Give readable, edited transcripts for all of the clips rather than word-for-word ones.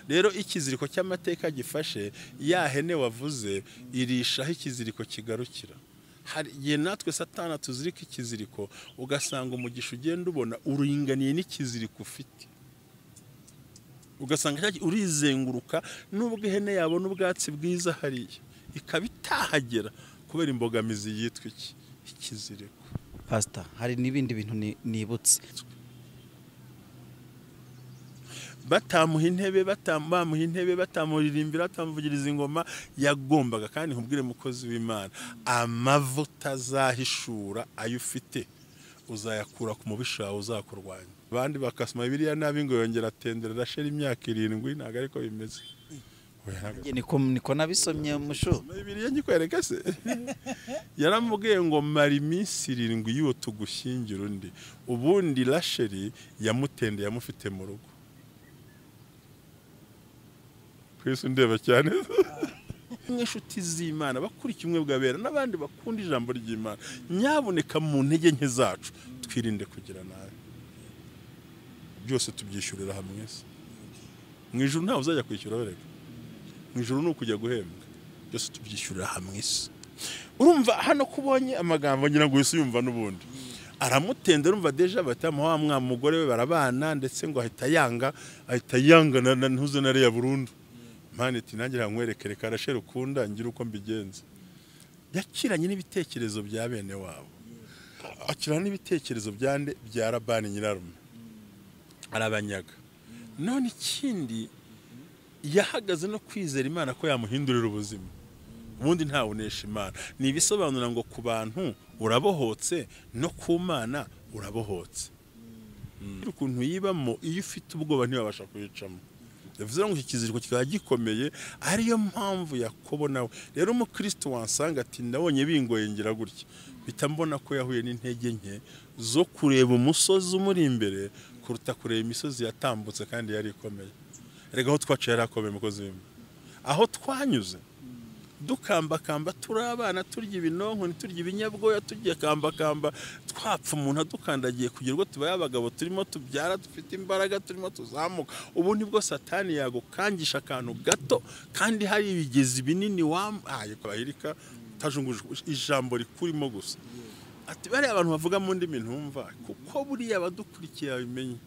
rero ikiziriko cy'amateka gifashe ya hene wavuze irishaho ikiziriko kigarukira. Hari igihe natwe satana tuzirika ikiziriko ugasanga umugisha ugenda ubona uringaniye n'ikiziriko ufite, ugasanga urizenguruka n'ubwo ihene yabona ubwatsi bwiza hariya ikaba itahagera kubera imbogamizi yitwa ikiziriko. Pastor, hari n'ibindi bintu nibutse. Batamuha intebe, batamuririmbira, batamuvugiriza ingoma, yagombaga kandi nkubwire mukozi w'Imana, amavuta azahishura ayo ufite uzayakura ku mubisha wawe uzakurwanya. Abandi bakasoma Bibiliya nabi ngo yongera atendera rashera imyaka 7, ntago ariko bimeze. Niko nabisomye musho. Bibiliya nyikwereka se. Yaramubwiye ngo mari iminsi 7 y'uwo tugushyingira undi. Ubundi rasheri yamutende yamufite mu rugo. Kwese ndeba cyane. Nshuti z'Imana bakurikiye umwe bwabera n'abandi bakunda ijambo ry'Imana, nyaboneka mu ntege nke zacu twirinde kugira nabi. Byose tubyishyurira hamwe. Mu ijuru ntawe uzajya kwishyura wereka. Mu ijuru ni ukujya guhembwa. Byose tubyishyurira hamwe. Urumva hano kubonye amagambo ngira ngo wese yumva n'ubundi. Aramutenda urumva deja batamuha wa mugore we barabana ndetse ngo ahita yanga na ntuze nare ya burundu. Mane ati nanjye nkwerekere karashera ukunda ngira uko mbigenza. Yakiranye n'ibitekerezo bya bene wabo. Akirana n'ibitekerezo bya Labani nyirarume. Arabanyaga. None ikindi yahagaze no kwizera Imana ko yamuhindurira ubuzima. Ubundi ntawe unesha Imana. Ni ibisobanura ngo ku bantu urabohotse no ku Mana urabohotse. Ukuntu yibamo iyo ufite ubwoba ntibabasha kuyicamo. Yavuze ngo ikiziriko kikaba gikomeye, ariyo mpamvu Yakobo nawe. Rero umukristo wansanga ati ndabonye bingoye ngira gutya, bitambona ko yahuye n'intege nke zo kureba umusozi umuri imbere kuruta kureba imisozi yatambutse kandi yari ikomeye. Erega aho twaciye yarakomeye mukozi w'Imana. Aho twanyuze dukambakamba turabana turya ibinonko turya ibinyabwoya turya kambakamba twapfa umuntu adukandagiye kugira ngo tubaye abagabo turimo tubyara dufite imbaraga turimo tuzamuka. Ubu nibwo satani yagukangisha akantu gato kandi hari ibigezi binini wampaye kwahirika tajunguje ijambo rikurimo gusa. Ati bari abantu bavuga mu ndimi ntumva kuko buriya abadukurikiye babimenye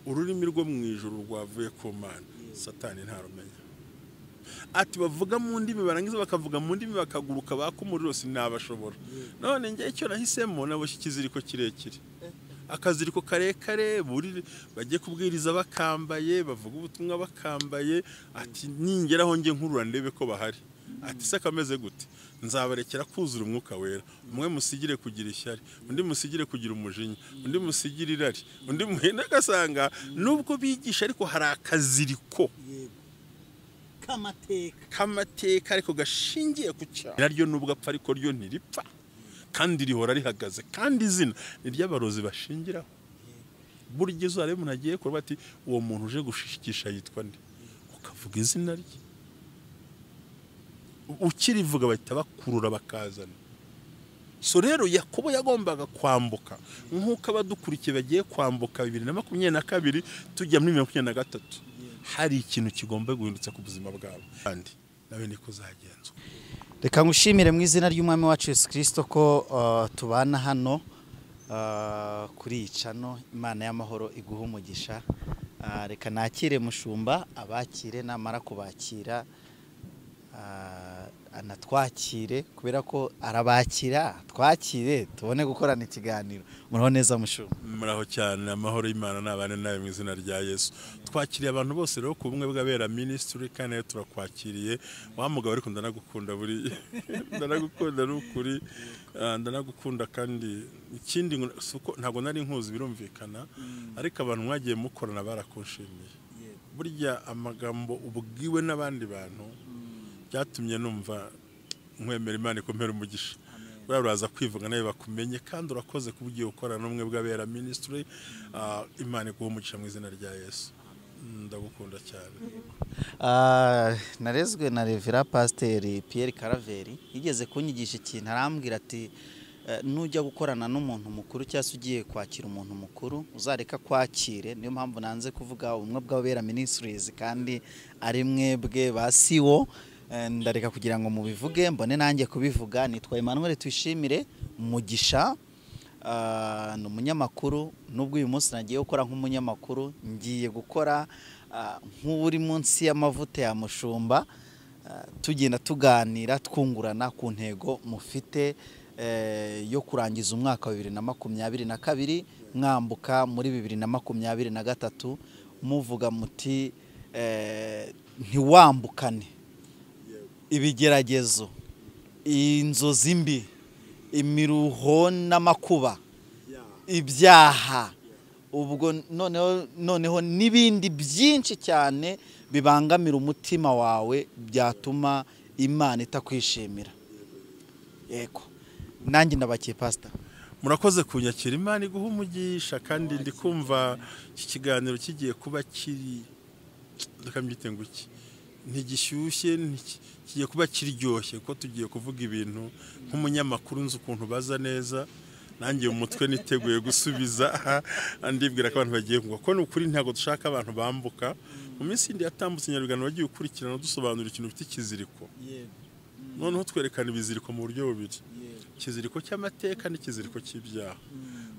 ururimi rwo mu ijuru rwavuye ku Mana, satani ntarumenya. Ati bavuga mu ndimi barangiza bakavuga mu ndimi bakaguruka bakumuriro sinabashobora. None nge icyo nahisemo naboshye ikiziriko kirekire, akaziriko karekare buri bagiye kubwiriza bakambaye, bavuga ubutumwa bakambaye. Ati ningeraho nge nkurura ndebe ko bahari. Ati se kameze gute? Nzabarekera kuzura umwuka wera, umwe musigire kugira ishyari, undi musigire kugira umujinya, undi musigire irari, undi muhena gasanga nubwo bigisha ariko hari akaziriko kamateka ariko gashingiye ku cyaha. Naryo nubwo apfa ariko ryo ntiripfa kandi rihora rihagaze, kandi izina ni ry'abarozi bashingiraho. Burya izo ari umuntu agiye kurba ati uwo muntu uje gushishikisha yitwa nde, ukavuga izina rye, ukirivuga bahita bakurura bakazana. So rero Yakobo yagombaga kwambuka nk'uko abadukurikiye bagiye kwambuka 2022 tujya muri 2023. Hari ikintu kigomba guhindutsa ku buzima bwabo kandi nawe niko zagenzwa. Reka ngushimire mu izina ry'Umwami wacu Yesu Kristo ko tubana hano kuri icano. Imana y'amahoro iguhe umugisha. Reka nakire mushumba abakire, namara kubakira anatwakire kubera ko arabakira, twakire tubone gukorana ikiganiro. Muraho neza mushumba. Muraho cyane, amahoro y'Imana nabane nawe mu izina rya Yesu. Twakiriye abantu bose rero ku bumwe bw'abera ministry kandi turakwakiriye. Wa mugabo ariko ndanagukunda buri ndanagukunda n'ukuri, ndanagukunda kandi ikindi suko ntago nari nkuzi birumvikana, ariko abantu mwagiye mukorana barakunshimiye. Burya amagambo ubwiwe n'abandi bantu byatumye numva nkwemera Imana ikompera umugisha. Uraza kwivuga nawe bakumenye kandi urakoze kubugiye ukorana n'umwe bw'abera ministry. Imana iguhe umugisha mu izina rya Yesu. Ndagukunda cyane. Narezwe na Revera Pasteur Pierre Caraveri yigeze kunyigisha ikintu, arambwira ati nujya gukorana n'umuntu mukuru cyangwa se ugiye kwakira umuntu mukuru uzareka kwakire. Niyo mpamvu nanze kuvuga ubumwe bw'abera ministries kandi ari mwebwe basiwo, ndareka kugira ngo mubivuge mbone nanjye kubivuga. Nitwa Emmanuel Twishimire umugisha, ni umunyamakuru. Nubwo uyu munsi nagiye gukora nk'umunyamakuru, ngiye gukora nk'uri munsi y'amavuta ya mushumba, tugenda tuganira twungurana ku ntego mufite yo kurangiza umwaka wa 2022 mwambuka muri 2023, muvuga muti ntiwambukane ibigeragezo, inzozi mbi, imiruho n'amakuba, ibyaha, ubwo noneho n'ibindi byinshi cyane bibangamira umutima wawe byatuma Imana itakwishimira. Yego, nanjye ndabakiye pastor. Murakoze kunyakira. Imana iguhe umugisha, kandi ndi kumva iki kiganiro kigiye kuba kiri ndakambyite ngo iki ntigishyushye, kigiye kuba kiryoshye, ko tugiye kuvuga ibintu nk'umunyamakuru nzi ukuntu baza neza. Nanjye umutwe niteguye gusubiza, ndibwira ko abantu bagiye ngo ko n'ukuri ntago dushaka abantu bambuka. Mu minsi ndi yatambutse Nyarugano bagiye gukurikirana dusobanura ikintu bita ikiziriko. Noneho twerekana ibiziriko mu buryo bubiri, ikiziriko cy'amateka n'ikiziriko cy'ibyaha.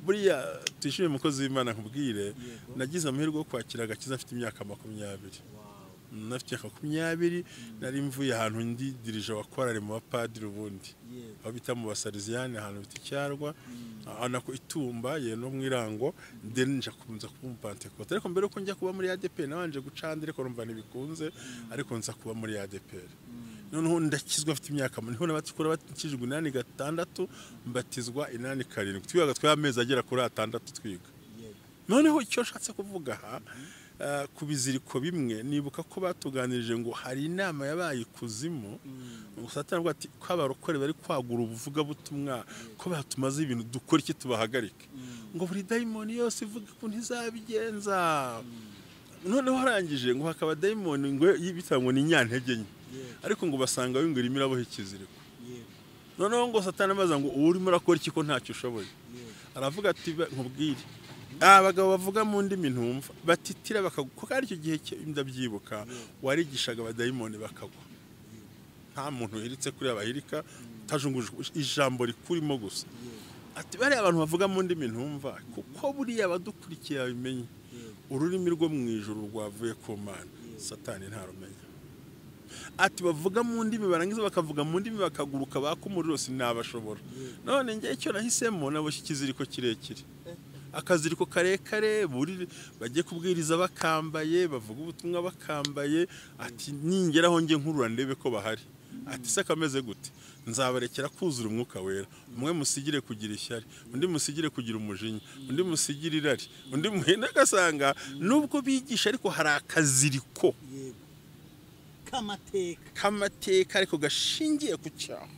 Buriya twishimiye umukozi w'Imana nkubwire, nagize amahirwe yo kwakira agakiza afite imyaka 20. Nafite 20 nari mvuye ahantu ndi dirije wakorare mu bapadiri ubundi aho bita mu Cy'Izina, ahantu bita Icyarwa, anako Itumba ye no mwirango, ndenja kuza kuba umupantekote. Ariko mbere ko njya kuba muri ADP nabanje gucanda, ariko numva ntibikunze, ariko nza kuba muri ADP. Noneho ndakizwa afite imyaka, niho nabatikura batikijwe 8 mbatizwa 8 twigaga tw'amezi agera kuri 6 twiga. Noneho icyo nshatse kuvuga ku biziriko bimwe, nibuka ko batuganirije ngo hari inama yabaye kuzimu, Satani avuga ati ko abarokore bari kwagura ubuvuga butumwa, ko batumaze ibintu dukora iki tubahagarike, ngo buri daimoni yose ivuga ko ntizabigenza. Noneho harangije ngo hakaba daimoni ngo yibitangwa ni nyantege nke, ariko ngo basanga wingura imirabohe ikiziriko. Noneho ngo Satani amaza ngo urimo urakora iki ko ntacyo ushoboye, aravuga ati nkubwire abagabo bavuga mu ndimi ntumva batitira bakaguko, kandi icyo gihe ndabyibuka warigishaga abadayimoni bakagwa. Nta muntu yiritse kuri abahirika tajunguje ijambo rikurimo gusa. Ati bari abantu bavuga mu ndimi ntumva, kuko buriya abadukurikiye babimenye ururimi rwo mu ijuru rwavuye ku Mana, Satani ntarumenya. Ati bavuga mu ndimi barangiza bakavuga mu ndimi bakaguruka bakumuriro sinabashobora. None njye icyo nahisemo naboshye ikiziriko kirekire, akaziriko karekare, buri bagiye kubwiriza bakambaye, bavuga ubutumwa bakambaye. Ati ningeraho nge nkurura ndebe ko bahari. Ati se kameze gute? Nzabarekera kuzura umwuka wera, umwe musigire kugira ishyari, undi musigire kugira umujinya, undi musigire irari, undi muhenda gasanga nubwo bigisha ariko hari akaziriko kamateka ariko gashingiye ku cyaha.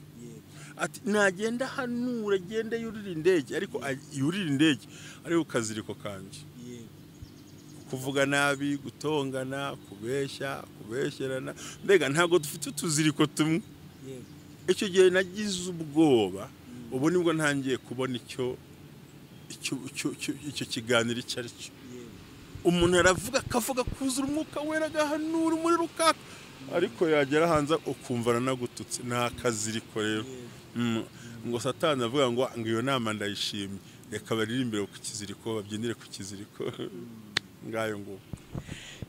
Ati nagenda hanura agende yurira indege, ariko yurira indege ariko kaziriko kanje kuvuga nabi, gutongana, kubeshyerana, mbega ntago dufite utuziriko tumwe. Icyo gihe nagize ubwoba, ubu nibwo ntangiye kubona icyo kiganiro icyo ari cyo. Umuntu aravuga akavuga kuzura umwuka wera agahanura muri rukaka, ariko yagera hanze ukumva aranagututse. Nta kaziriko rero. Ngo Satani avuga ngo iyo nama ndayishimye, reka baririmbire ku kiziriko, babyinire ku kiziriko. Ngayo ngo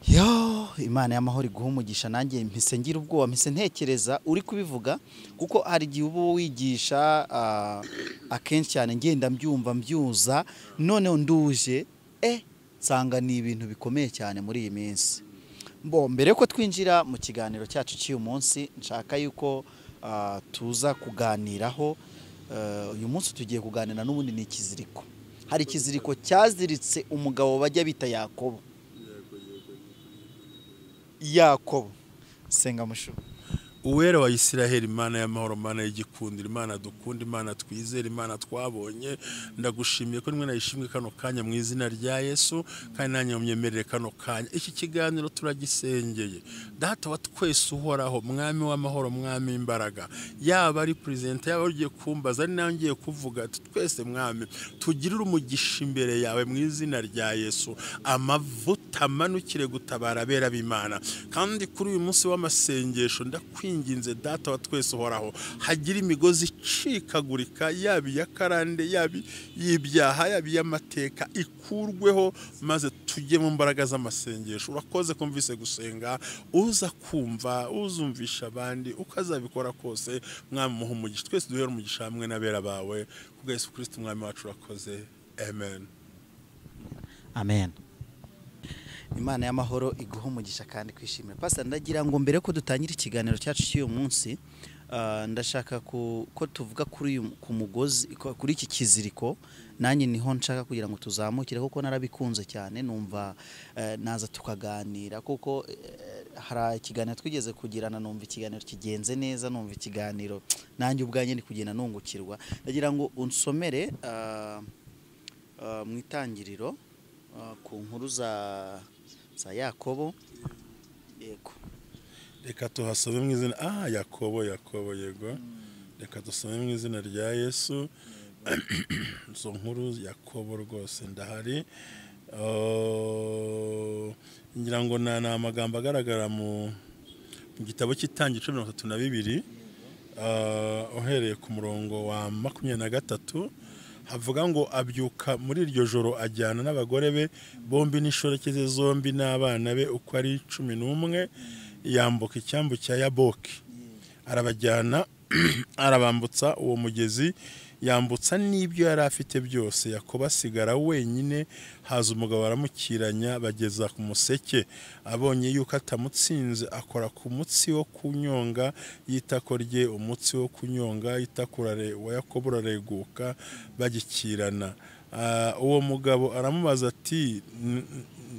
yo Imana y'amahoro iguhe umugisha. Nanjye mpise ngira ubwoba, mpise ntekereza uri kubivuga, kuko hari igihe uba wigisha akenshi cyane ngenda mbyuza, noneho nduje nsanga ni ibintu bikomeye cyane muri iyi minsi. Mbere ko twinjira mu kiganiro cyacu cy'uyu munsi, nshaka yuko tuza kuganiraho. Uyu munsi tugiye kuganira n'ubundi ni ikiziriko. Hari ikiziriko cyaziritse umugabo bajya bita Yakobo. Senga mushu. uwera wa Isiraheli, Imana y'amahoro, Imana y'igikundiro, Imana dukunda, Imana twizera, Imana twabonye, ndagushimiye ko nimwe nayishimwe kano kanya mu izina rya Yesu, kandi nanjye mumyemerere kano kanya. Iki kiganiro turagisengeye Data wa twese uhoraho, Mwami w'amahoro, Mwami w'imbaraga, yaba ari president, yaba ugiye kumbaza, ari nawe ngiye kuvuga, twese Mwami tugirire umugisha imbere yawe mu izina rya Yesu, amavuta manukire gutabara abera b'Imana. Kandi kuri uyu munsi w'amasengesho ndakwinginze Data wa twese uhoraho, hagira imigozi icikagurika, yaba iya karande, yaba y'ibyaha, yaba iy'amateka, ikurweho maze tujye mu mbaraga z'amasengesho. Urakoze kumvise gusenga, uza kumva, uzumvisha abandi, ukazabikora kose. Mwami muha umugisha, twese duhere umugisha hamwe n'abera bawe, kubwa Yesu Kristo Mwami wacu. Urakoze, amen. Amen. Imana y'amahoro iguhe umugisha kandi kwishimira. Pastor, ndagira ngo mbere ko dutangira ikiganiro cyacu cy'uyu munsi, ndashaka ko tuvuga ku mugozi, kuri iki kiziriko. Nanjye niho nshaka kugira ngo tuzamukire, kuko narabikunze cyane, numva naza tukaganira, kuko hari ikiganiro twigeze kugirana, numva ikiganiro kigenze neza, numva ikiganiro nanjye ubwanjye ndi kugenda nungukirwa. Ndagira ngo unsomere mu itangiriro ku nkuru za Yakobo. Yego, reka tuhasome mu izina Yakobo, yego. Reka dusome mu izina rya Yesu. Izo nkuru Yakobo rwose ndahari. Ngira ngo ni amagambo agaragara mu gitabo cy'Itangiriro 32, uhereye ku murongo wa 23. Havuga ngo abyuka muri iryo joro, ajyana n'abagore be bombi n'inshoreke ze zombi n'abana be uko ari 11, yambuka icyambu cya Yaboki, arabajyana arabambutsa uwo mugezi, yambutsa n'ibyo yari afite byose. Yakobo asigara wenyine. Haza umugabo aramukiranya, bageza ku museke. Abonye yuko atamutsinze, akora ku mutsi wo kunyonga y'itako rye, umutsi wo kunyonga y'itako wa Yakobo urareguka, bagikirana. Uwo mugabo aramubaza ati,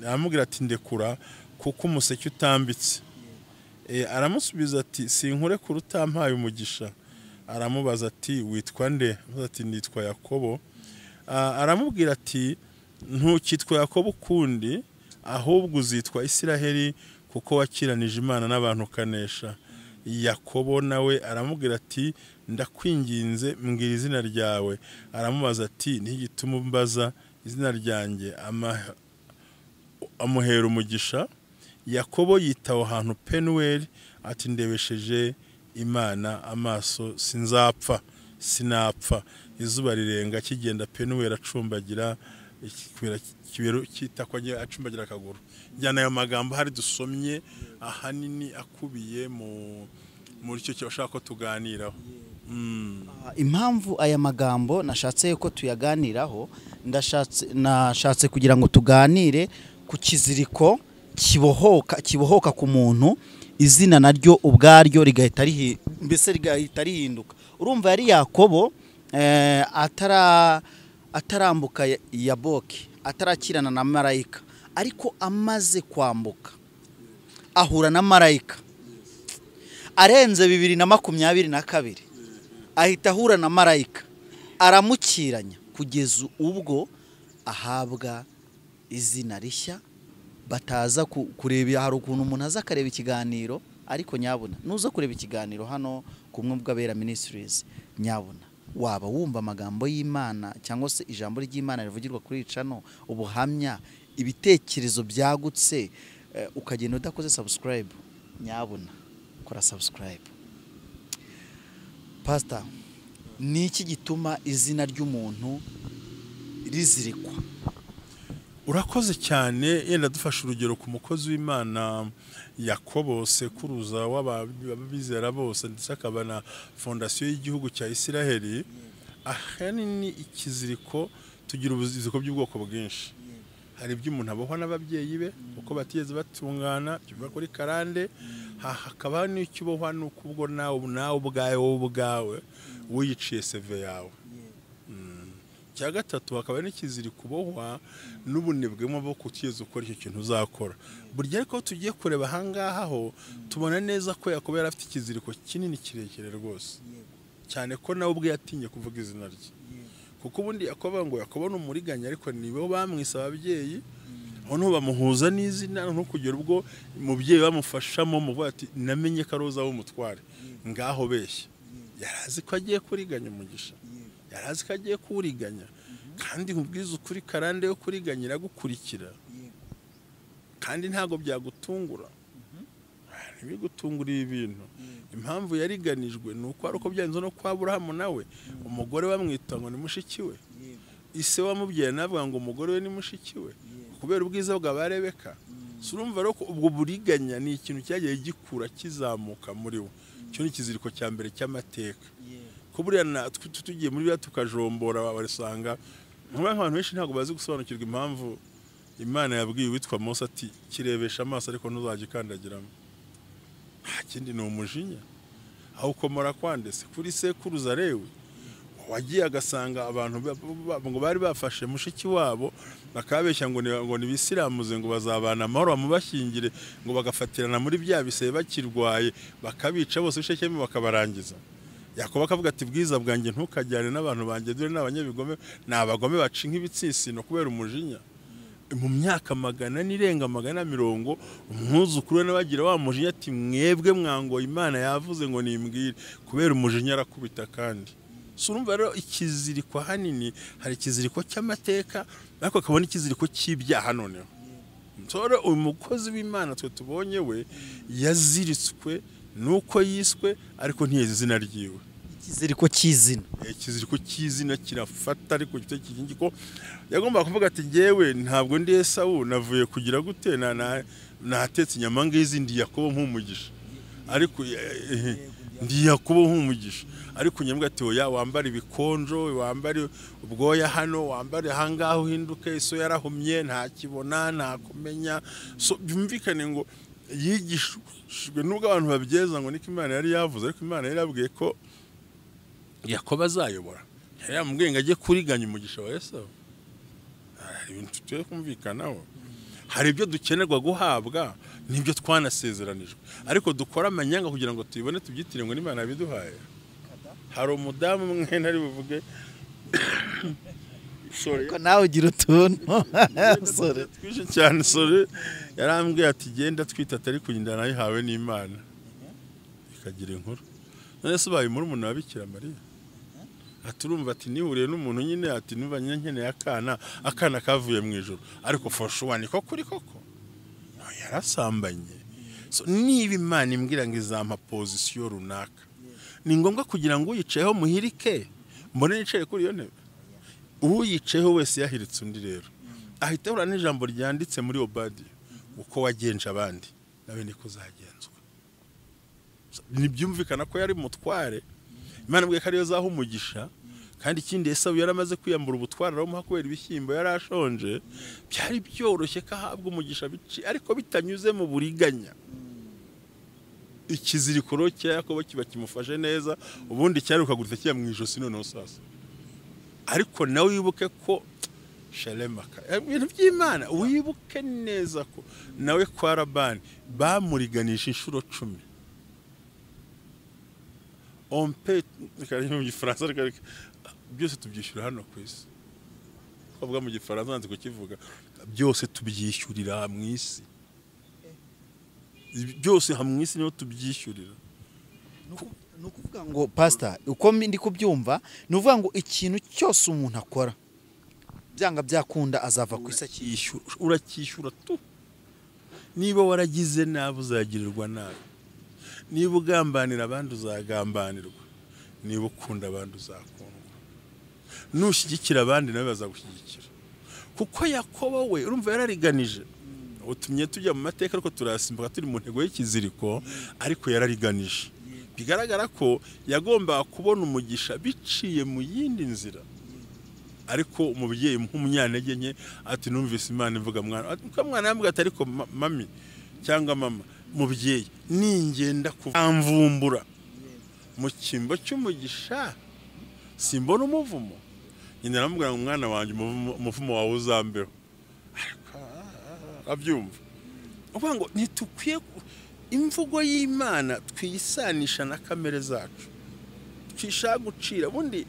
aramubwira ati ndekura kuko umuseke utambitse. Aramusubiza ati sinkure kuri utampaye umugisha. Aramubaza ati witwa nde? Ati nitwa Yakobo. Aramubwira ati ntukitwa Yakobo ukundi, ahubwo uzitwa Isiraheli, kuko wakiranije Imana n'abantu ukanesha. Yakobo nawe aramubwira ati ndakwinginze mbwira izina ryawe. Aramubaza ati ntigituma umbaza izina ryanjye. Amuhera umugisha. Yakobo yitaho ahantu Penuweli, ati ndebesheje Imana amaso, sinapfa. Izuba rirenga kigenda, Penuweli acumbagira, ikibero cyitako acumbagira akaguru. Njyana ayo magambo hari dusomye ahanini akubiye muri cyo cyashaka ko tuganiraho. Impamvu aya magambo nashatse ko tuyaganiraho, nashatse kugira ngo tuganire ku kiziriko kibohoka ku muntu, izina naryo ubwaryo rigahita rihinduka. Urumva yari Yakobo atarambuka Yaboki, atarakirana na marayika, ariko amaze kwambuka ahura na marayika. Arenze 2022 ahita ahura na marayika, aramukiranya kugeza ubwo ahabwa izina rishya. Bataza kureba, hari ukuntu umuntu aza akareba ikiganiro, ariko nyabuna nuza kureba ikiganiro hano kumwe bw'abera ministries, nyabuna waba wumva amagambo y'Imana cyangwa se ijambo ry'Imana rivugirwa kuri icano, ubuhamya, ibitekerezo byagutse, ukagenda udakoze subscribe, nyabuna kora subscribe. Pastor, niki gituma izina ry'umuntu rizirikwa? Urakoze cyane. Yenda dufasha urugero ku mukozi w'Imana Yakobo, sekuruza w'ababizera bose, ndetse akaba na fondasiyo y'igihugu cya Isiraheli. Ahanini ikiziriko, tugira ubuziriko by'ubwoko bwinshi. Hari ibyo umuntu abohwa n'ababyeyi be uko batigeze batungana, kiva kuri karande. Hakaba n'icyo ubohwa nuko ubwo nawe ubwawe wiyiciye seve yawe. cya gatatu hakaba n'ikiziriko kubohwa n'ubunebwe bwo kutiza ukora icyo kintu uzakora. Burya ariko tugiye kureba ahangaha ho tubona neza ko Yakobo yari afite ikiziriko kinini kirekire rwose, cyane ko nawe ubwe yatinye kuvuga izina rye. Kuko ubundi Yakobo ngo Yakobo ni umuriganya, ariko nibo bamwise ababyeyi, aho bamuhuza n'izina, no kugera ubwo umubyeyi bamufashamo muvuga ati namenye ko aroza w'umutware, ngaho beshya. Yarazi ko agiye kuriganya umugisha, yarazi ko agiye kuwuriganya, kandi nkubwiza ukuri karande yo kuriganyira gukurikira, kandi ntago byagutungura, ntibigutungura ibintu. Impamvu yariganijwe nuko ari uko byanze no kwa Aburahamu nawe umugore bamwita ngo ni mushiki we, ise wamubyaye navuga ngo umugore we ni mushiki we, kubera ubwiza bwa Rebeka. Surumva rero ubwo buriganya ni ikintu cyagiye gikura kizamuka muri we. Cyo ni ikiziriko cya mbere cy'amateka. Ko buriya tugiye muri bya tukajombora barisanga abantu benshi ntago bazi gusobanukirwa impamvu Imana yabwiye witwa Mose ati kirebesha amaso ariko ntuzagikandagiramo. Kindi ni umujinya, aho ukomora kwandese kuri sekuruza Lewi wagiye agasanga abantu ngo bari bafashe mushiki wabo bakabeshya ngo ni bisiramuze ngo bazabana amahoro bamubashyingire ngo bagafatirana muri bya bisebe bakirwaye bakabica bose bishekemo bakabarangiza. Yakobo akavuga ati bwiza bwanjye ntukajyane n'abantu banjye, dore n'abanyabigome, n'abagome baca nk'ibitsitsino kubera umujinya. Mu myaka 100 n'irenga 150 umwuzukuru n'abagira wa mujinya ati mwebwe mwango Imana yavuze ngo nimbwire, kubera umujinya arakubita. Kandi surumva rero ikiziriko hanini hari ikiziriko cy'amateka, ariko akabona ikiziriko cy'ibyaha. Noneho nsore umukozi w'Imana twe tubonye we yaziritswe nuko yiswe, ariko ntiyeze izina ryiwe. Ikiziriko cy'izina, ikiziriko cy'izina kirafata, ariko gito kingi ko yagomba kuvuga ati ngewe ntabwo ndi Esawu, navuye kugira gute natetse inyama ngizindi Yakobo nk'umugisha, ariko ndi Yakobo nk'umugisha, ariko nyambwa ati oya, wambara ibikonjo, wambara ubwoya hano, wambara hangaho uhinduke, iso yarahumye ntakibona ntakumenya. So byumvikane ngo yigishwe nubwo abantu babyeza ngo niko Imana yari yavuze, ariko Imana yari yabwiye ko Yakobo azayobora. Yamubwiye ngo ajye kuriganya umugisha wa Esawu. Ibintu tugiye kumvikanaho, hari ibyo dukenerwa guhabwa n'ibyo twanasezeranijwe, ariko dukora amanyanga kugira ngo tubibone tubyitire ngo n'Imana yabiduhaye. Hari umudamu umwe ntari buvuge sorry ko nawe ugira utuntu sorry twishe cyane, sorry yarambwiye ati genda twita atari kunyinda nayihawe n'Imana ikagira inkuru. None se bayi muri umuntu wabikira Mariya aturumva ati nihuriye n'umuntu nyine ati numva nkeneye akana kavuye mu ijuru, ariko foshuwa niko kuri koko no yarasambanye. So niba Imana imbwira ngo izampa position runaka, ni ngombwa kugira ngo uyiceho muhirike mbone nicaye kuri iyo ntebe. Uyiceho wese yahiritse undi rero ahita ahura n'ijambo ryanditse muri Obadiya, uko wagenje abandi nawe niko uzagenzwa. Nibyumvikana ko yari mutware, Imana mbwe kariyo zaho umugisha, kandi ikindi Esawu yaramaze kwiyambura ubutware aramuha kubera ibishyimbo yarashonje. Byari byoroshye ko ahabwa umugisha bici, ariko bitanyuze mu buriganya. Ikiziriko cya Yakobo kiba kimufashe neza, ubundi cyaruka gutse kiya mu ijosi noneho sasa. Ariko nawe wibuke ko shalemaka ibintu by'Imana, wibuke neza ko nawe kwa Labani bamuriganisha inshuro 10. On peut mu gifaransa byose tubyishyura hano ku isi. Kuvuga mu gifaransa nanze kukivuga, byose tubyishyurira mu isi. Byose hamwe isi niho tubyishyurira. Nukuvuga ngo pastor, uko ndi kubyumva nuvuga ngo ikintu cyose umuntu akora byanga byakunda azava ku isi akishyura. Urakishyura tu. Niba waragize nabi uzagirirwa nabi, niba ugambanira abandi uzagambanirwa, niba ukunda abandi uzakundwa, nushyigikira abandi nawe bazagushyigikira. Kuko Yakobo we urumva yarariganije, utumye tujya mu mateka ariko turasimbuka turi mu ntego y'ikiziriko, ariko yarariganije. Bigaragara ko yagomba kubona umugisha biciye mu yindi nzira, ariko umubyeyi nk'umunyantege nke ati numvise Imana ivuga mwana, mwana yambwiye ati ariko mami cyangwa mama mubyeyi ningenda kuvumbura mu kimbo cy'umugisha simbona umuvumo. nyina aramubwira ngo umwana wanjye umuvumo wawe uzambeho abyumva uvuga ngo ntitukwiye imvugo y'Imana twisanisha na kamere zacu twishaka gucira bundi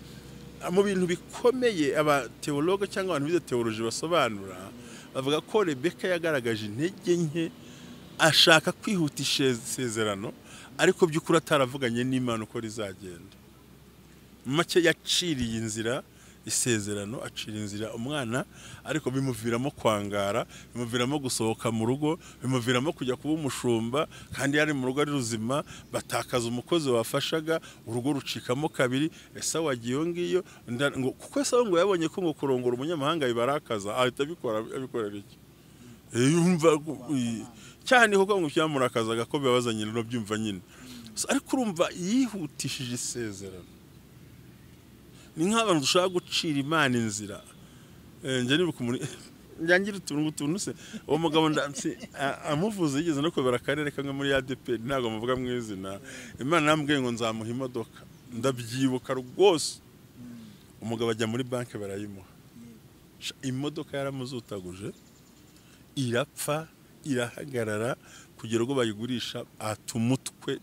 mu bintu bikomeye aba teologue cyangwa abantu bize theology basobanura bavuga ko Rebeka yagaragaje intege nke ashaka kwihutisha isezerano ariko by'ukuri ataravuganye n'Imana uko rizagenda make yaciriye inzira isezerano acira inzira umwana ariko bimuviramo kwangara bimuviramo gusohoka mu rugo bimuviramo kujya kuba umushumba kandi yari mu rugo ari ruzima batakaza umukozi wafashaga urugo rucikamo kabiri ese wagiye ngiyo kuko ese ngo yabonye ko ngo kurongora umunyamahanga bibarakaza ahita abikorera iki yumva cyane kuko ngo cyamurakazaga ko bibazanye no byumva nyine ariko urumva yihutishije isezerano ni nk'abantu dushaka gucira Imana inzira njye nibuka nyangira utuntu se uwo mugabo amuvuze yigeze no kubera akarere kamwe muri ADP ntago muvuga mu izina Imana yambwiye ngo nzamuha imodoka ndabyibuka rwose umugabo ajya muri banki barayimuha imodoka yaramuzutaguje irapfa irahagarara kugera ubwo bayigurisha atumutwe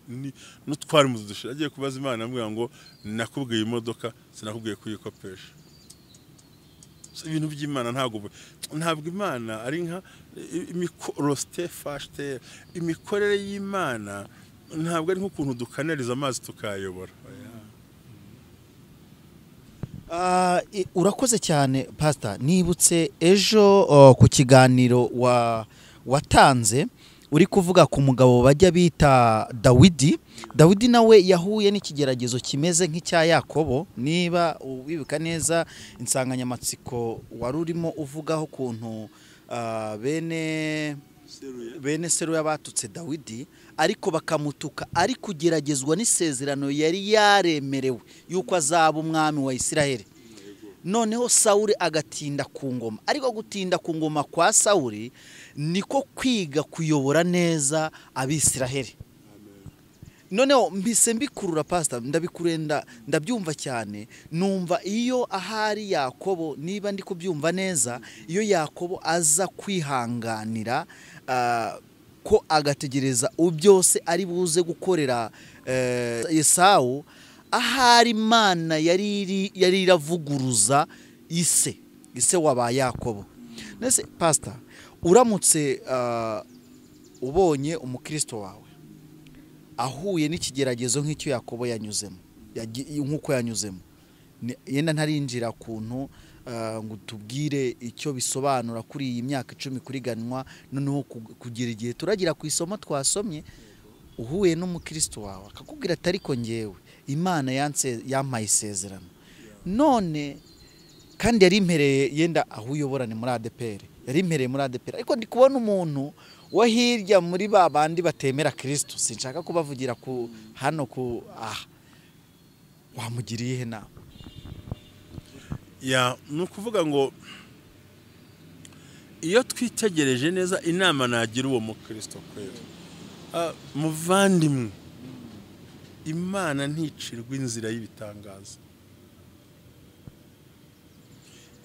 n'utwari mu dushira agiye kubaza Imana amubwira ngo nakubwiye imodoka sinakubwiye kuyikopesha ibintu by'Imana ntabwo Imana ari nka imikorosite fashite imikorere y'Imana ntabwo ari nk'ukuntu dukanariza amazi tukayobora urakoze cyane pastor nibutse ejo ku kiganiro watanze uri kuvuga ku mugabo bajya bita Dawidi nawe yahuye n'ikigeragezo kimeze nk'icya Yakobo niba wibuka neza insanganyamatsiko wari urimo uvugaho kuntu bene Seruya batutse Dawidi ariko bakamutuka ari kugeragezwa n'isezerano yari yaremerewe yuko azaba umwami wa Isiraheli noneho Sawuli agatinda ku ngoma ariko gutinda ku ngoma kwa Sawuli niko kwiga kuyobora neza abisiraheli noneho mbise mbikurura pastor ndabikurenda ndabyumva cyane numva iyo ahari Yakobo niba ndi kubyumva neza iyo Yakobo aza kwihanganira ko agategereza byose ari buze gukorera Esawu ahari Imana yari iravuguruza ise waba Yakobo nese pastor uramutse ubonye umukristo wawe ahuye n'ikigeragezo nk'icyo Yakobo yanyuzemo nk'uko yanyuzemo yenda ntarinjira kuntu ngo tubwire icyo bisobanura kuri iyi myaka 10 kuriganwa noneho kugira igihe turagira ku isomo twasomye uhuye n'umukristo wawe akakubwira atari ko ngewe Imana yampaye isezerano none kandi yari impereye yenda aho uyoborane muri ADPR yari impereye muri ADPR ariko ndi kubona umuntu wa hirya muri babandi batemera Kristo sinshaka kubavugira ku hano ku wamugiriye he nawe nukuvuga ngo iyo twitegereje neza inama nagira uwo mukristo kwera muvandimwe Imana nticirwa inzira y'ibitangaza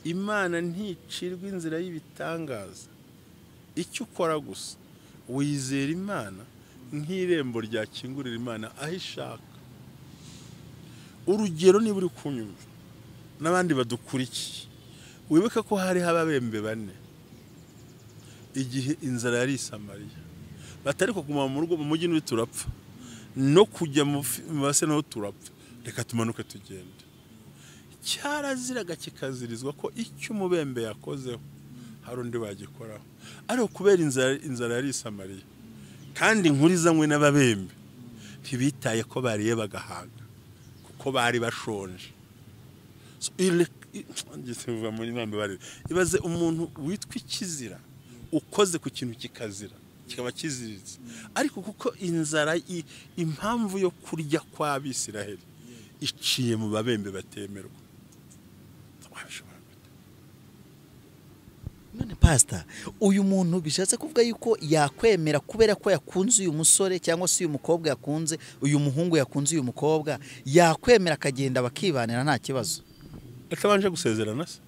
Imana nticirwa inzira y'ibitangaza icyo ukora gusa wizera Imana nk'irembo ryakingurira Imana aho ishaka urugero niba uri kunyumva n'abandi badukurikiye wibuke ko hari ababembe 4 igihe inzara yari Samariya batari ko kuma mu rugo mu mujyi n'uri turapfa no kujya mu base no turapfa reka tumanuke tugende cyaraziraga kikazirizwa ko icyo umubembe yakozeho hari undi bagikoraho ariko kubera inzara yari Samariya kandi nkurizanywe n'ababembe ntibitaye ko bariye bagahaga kuko bari bashonje ibaze umuntu witwa ikizira ukoze ku kintu kikazira kikaba kiziritse ariko kuko inzara impamvu yo kurya kwa Bisiraheli iciye mu babembe batemerwa none pastor uyu muntu bishatse kuvuga yuko yakwemera kubera ko yakunze uyu musore cyangwa se uyu mukobwa yakunze uyu muhungu yakunze uyu mukobwa yakwemera akagenda bakibanira nta kibazo atabanje gusezerana se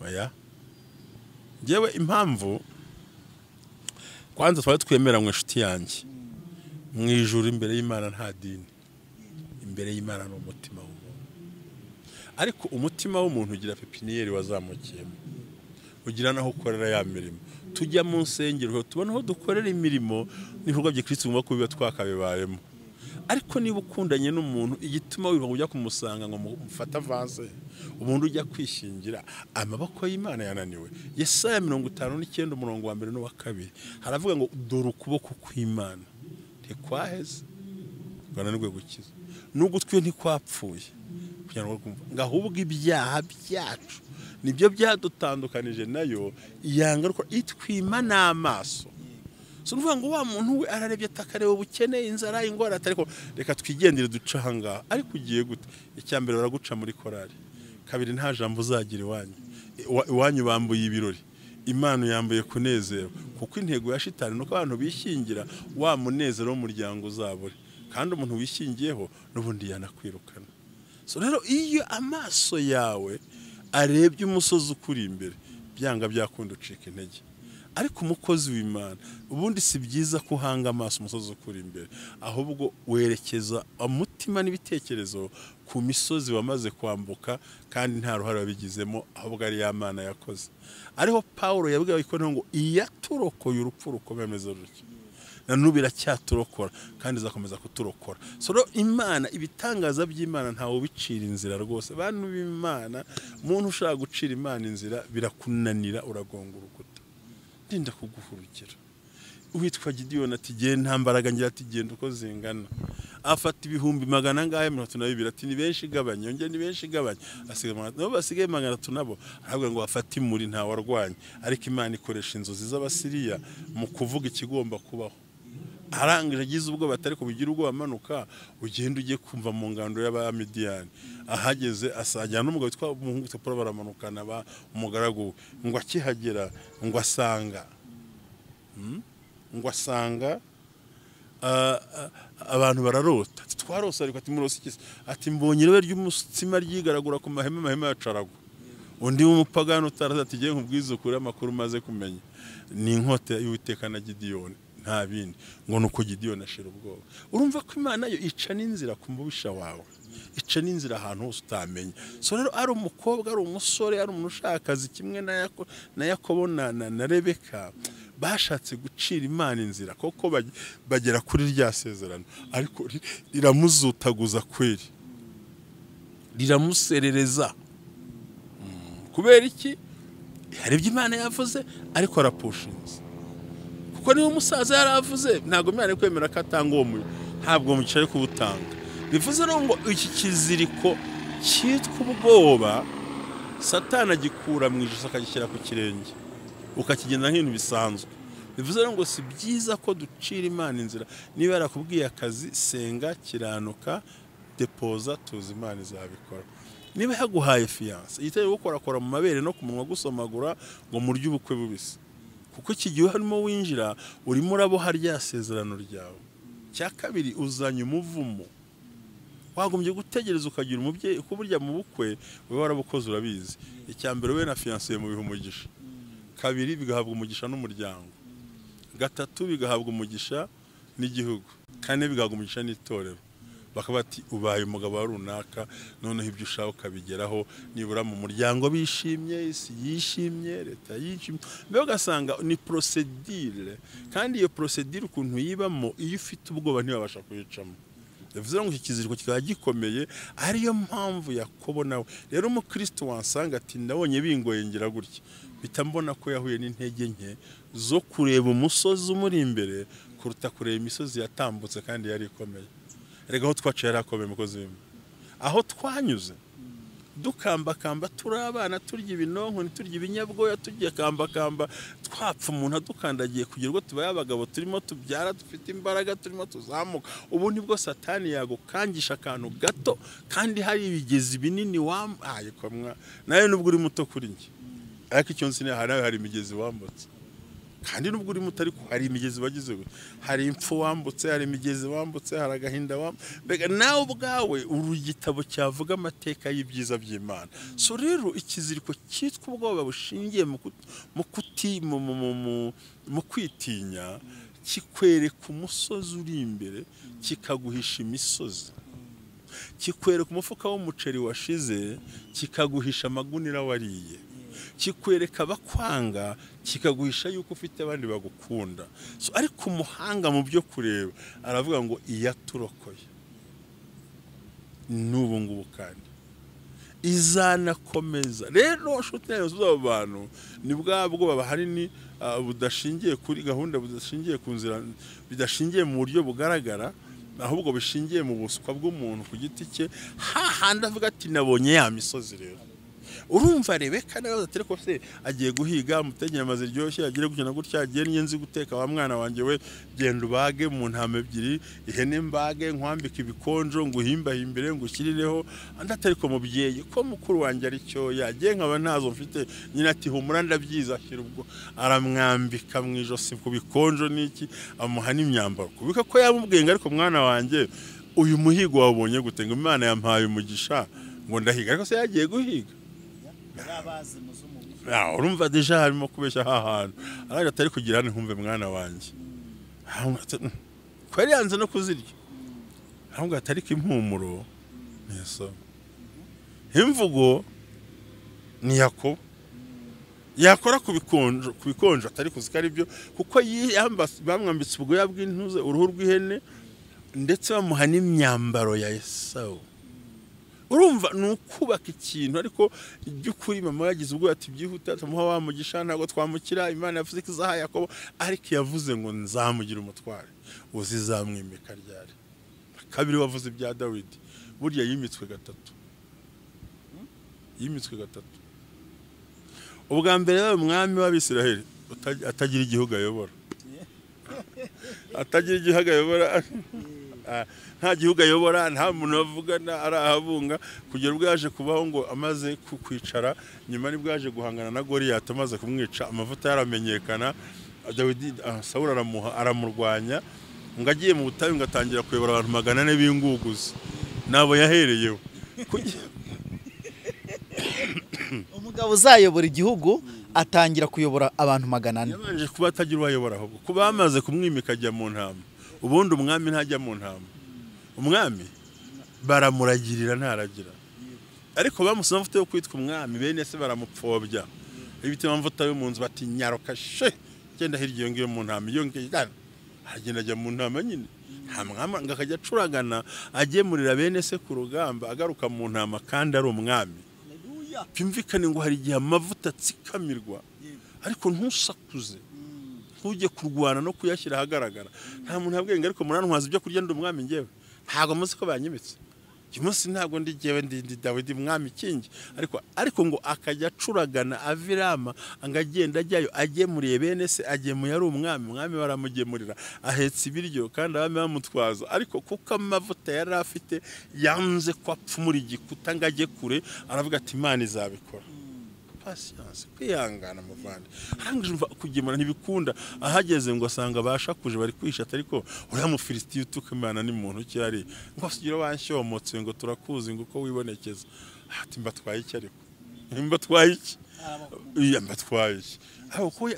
oya ngewe impamvu kwanza twari twemeranywe inshuti yanjye mu ijuru imbere y'Imana nta dini imbere y'Imana no umutima w'umuntu ariko umutima w'umuntu ugira pepiniyeri wazamukiyemo ugira naho ukorera ya mirimo tujya mu nsengero tubona aho dukorera imirimo n'ibikorwa bya Kristo ngwa kubiba twakabibayemo ariko niba ukundanye n'umuntu igituma wiba ujya kumusanga ngo mufata vase umuntu ujya kwishingira amaboko y'Imana yananiwe Yesaya 59 umurongo wa 1 no wa 2 haravuga ngo dore ukuboko kw'Imana ntikwaheze bananirwe gukiza n'ugutwe ntikwapfuye kugira ngo ngahubwo ibyaha byacu nibyo byadutandukanije nayo yangaruka itwima n'amaso so nuvuga ngo wa muntu we ararebye atakareba ubukene inzara ingwara atariko reka twigendere ducahanga ariko ugiye gute icyambere baraguca muri korari kabiri nta jambo uzagira iwanyu bambuye ibirori Imana yambuye kunezerwa kuko intego ya shitani nuko abantu bishingira wa munezero w'umuryango uzabure kandi umuntu wishingiyeho n'ubundi yanakwirukana so rero iyo amaso yawe arebye umusozi ukuri imbere byanga byakunda ucika intege ariko umukozi w'Imana ubundi si byiza kuhanga amaso umusozi ukuri imbere ahubwo werekeza umutima n'ibitekerezo ku misozi wamaze kwambuka kandi nta ruhare wabigizemo ahubwo ari y'Imana yakoze ariho Paulo yabwiye ko ngo iyaturokoye urupfu rukomemeza rutyo na nubira cyaturokora kandi zakomeza kuturokora so Imana ibitangaza by'Imana ntawo bicira inzira rwose bantu b'Imana umuntu ushaka gucira Imana inzira birakunanira uragonga urukuta ndinda kuguhurukira uwitwa Gideon ati giye ntambaraga ngira ati genda uko zingana afata ibihumbi 122 ati ni benshi gabanya yonge ni benshi gabanya asigaye nabo basigaye 300 nabo aravuga ngo afata imuri nta warwanya ariko Imana ikoresha inzozi z'Abasiriya mu kuvuga ikigomba kubaho arangije agize ubwo batari ko bigira ubwo bamanuka ugenda ugiye kumva mu ngando y'Abamidiyani ahageze asajyana n'umugabo witwa umuhungu Tepora baramanukana ba umugaragu ngo akihagera ngo asanga abantu bararota twarose ariko ati murose ikisi ati mbonye rebe ry'umutsima ryigaragura ku mahema yacarago undi w'umupagano utaraza ati giye nkubwiza kuri amakuru maze kumenya ni inkota y'Uwiteka na Gideon nta bindi ngo nuko Gideon ashira ubwoba urumva ko Imana yo ica n'inzira ku mubisha wawe ica n'inzira ahantu hose utamenya so rero ari umukobwa ari umusore ari umuntu ushaka akazi kimwe na Yakobo na Rebeka bashatse gucira Imana inzira koko bagera kuri rya sezerano ariko riramuzutaguza kweri riramuserereza kubera iki hari by'Imana yavuze ariko arapushinze kuko niyo umusaza yaravuze ntago Imana kwemera ko atanga uwo ntabwo mugiye kubutanga bivuze ngo iki kiziriko cyitwa ubwoba Satana gikura mu ijosi akagishyira ku kirenge ukakigenda nk'ibintu bisanzwe bivuze ngo si byiza ko ducira Imana inzira niba yarakubwiye akazi senga kiranuka depoza tuzi Imana izabikora niba yaguhaye fiance yiteye gukorakora mu mabere no ku munwa gusomagura ngo murye ubukwe bubisi kuko kigiye harimo winjira urimo uraboha rya sezerano ryawe cya kabiri uzanye umuvumo wagombye gutegereza ukagira umubyeyi uko burya mu bukwe we warabukoze urabizi icyambere we na fiance mu bihe umugisha kabiri bigahabwa umugisha n'umuryango gatatu bigahabwa umugisha n'igihugu kane bigahabwa umugisha n'itorero bakabati ubaye umugabo runaka noneho ibyo ushaka ukabigeraho nibura mu muryango bishimye isi yishimye leta yishimye mbega ugasanga ni procedure kandi iyo procedure ukuntu yibamo iyo ufite ubwoba ntibabasha kuyicamo bivuze ngo ikiziriko kikaba gikomeye ariyo mpamvu Yakobo nawe rero umukristo wansanga ati ndabonye bingoye ngira gutya bitambona ko yahuye n'intege nke zo kureba umusozi umuri imbere kuruta kureba imisozi yatambutse kandi yari ikomeye rega aho twaciye yarakomeye mukozi w'Imana aho twanyuze dukambakamba turi abana turya ibinonko turya ibinyabwoya turya kambakamba twapfa umuntu adukandagiye kugira ngo tubaye abagabo turimo tubyara dufite imbaraga turimo tuzamuka ubu nibwo Satani yagukangisha akantu gato kandi hari ibigezi binini wampaye komwa nayo nubwo uri muto kuri njye ariko icyo nzi hari imigezi wambutse kandi nubwo uri muto ariko hari imigezi bagize, hari impfu wambutse, hari imigezi wambutse, hari agahinda mbega nawe ubwawe uri igitabo cyavuga amateka y'ibyiza by'Imana. So rero ikiziriko cyitwa ubwoba bushingiye mu kwitinya kikwereka umusozi uri imbere, kikaguhisha imisozi, kikwereka umufuka w'umuceri washize, kikaguhisha amagunira wariye, kikwereka abakwanga, kikaguhisha yuko ufite abandi bagukunda. So ariko umuhanga mu byo kureba aravuga ngo iyaturokoye n'ubu ngubu kandi izanakomeza. Rero nshuti z'abo bantu ni bwabwo baba hanini budashingiye kuri gahunda, budashingiye ku nzira, bidashingiye mu buryo bugaragara, ahubwo bishingiye mu buswa bw'umuntu ku giti cye. Hahandi avuga ati nabonye ya misozi. Rero urumva Rebeka nawe atari ko se agiye guhiga mutegenya amazi ryoshye, agire gukina gutya, agiye nzi guteka, wa mwana wanjye we genda ubage mu ntama ebyiri, ihene mbage, nkwambika ibikonjo, nguhimba imbere, ngushyirireho. Andi atari ko mubyeyi ko mukuru wanjye ari cyo yagiye nkaba ntazo mfite, nyina ati humura ndabyiza, ashyira ubwo aramwambika mu ijosi ku bikonjo n'iki, amuha n'imyambaro kubika ko yamubwenga. Ariko mwana wanjye uyu muhigo wabonye gute? Ngo Imana yampaye umugisha ngo ndahiga. Ariko se yagiye guhiga? Urumva deja harimo kubeshya hahantu. Araje atari kugira nkumve mwana wanjye, ko yari yanze no kuzirya, ahubwo atari ko impumuro niso imvugo ni Yakobo yakora ku bikonjo atari kuzika ari byo, kuko bamwambitse ubwoya bw'intuze, uruhu rw'ihene, ndetse bamuha n'imyambaro ya Esawu. Urumva nukubaka ikintu, ariko by'ukuri mama yagize ubwo ati byihuta tumuha wa mugisha, ntago twamukira. Imana yavuze ko izaha Yakobo, ariko yavuze ngo nzamugira umutware, uzizamwimika ryari. Kabiri wavuze ibya Dawidi, burya yimitswe gatatu. Ubwa mbere yabaye umwami w'Abisiraheli atagira igihugu ayobora, nta gihugu ayobora, nta muntu bavugana, arahabunga, kugera ubwo yaje kubaho ngo amaze kwicara. Nyuma nibwo yaje guhangana na Goliyati, amaze kumwica, amavuta yaramenyekana. Dawidi Sawuli aramurwanya, ngo agiye mu butayu, ngo atangira kuyobora abantu 400 b'inguguzi, nabo yahereyeho. Umugabo uzayobora igihugu atangira kuyobora abantu 400. Yabanje kuba atagira uwayobora, ahubwo kuba bamaze kumwimika ajya mu ntama. Ubundi umwami ntajya mu ntama, umwami baramuragirira ntaragira. Ariko bamusaba amavuta yo kwitwa umwami, bene se baramupfobya. Ibiti amavuta yo mu nzu bati nyaroka she, genda hirya iyo ngiyo mu ntama, iyo ngiyo agenda ajya mu ntama nyine. Nta mwami ngo akajya acuragana agemurira bene se ku rugamba, agaruka mu ntama kandi ari umwami. Byumvikane ngo hari igihe amavuta atsikamirwa, ariko ntusakuze, ntujye kurwana no kuyashyira ahagaragara. Nta muntu abwenge ariko murantwaza ibyo kurya ndi umwami ngewe, ntago muzi ko banyimitse. Uyu munsi ntago ndi ngewe, ndi Dawidi mwami kingi. Ariko ngo akajya acuragana avirama, angagenda ajyayo agemuriye bene se, agemuye ari umwami baramugemurira, ahetse ibiryo kandi abami bamutwaza. Ariko kuko amavuta yari afite yanze ko apfumura igikuta ngo ajye kure, aravuga ati Imana izabikora. Patience, kwihangana muvande. Arangije kugemura ntibikunda, ahageze ngo asanga bashakuje bari kwisha, ariko uriya Mufilisitiya utuka Imana ni muntu ki ari, ngo asigira banshomotse, ngo turakuzi, ngo uko wibonekeza. Ati mbatwaye iki? Ariko mbatwaye iki? Mbatwaye iki?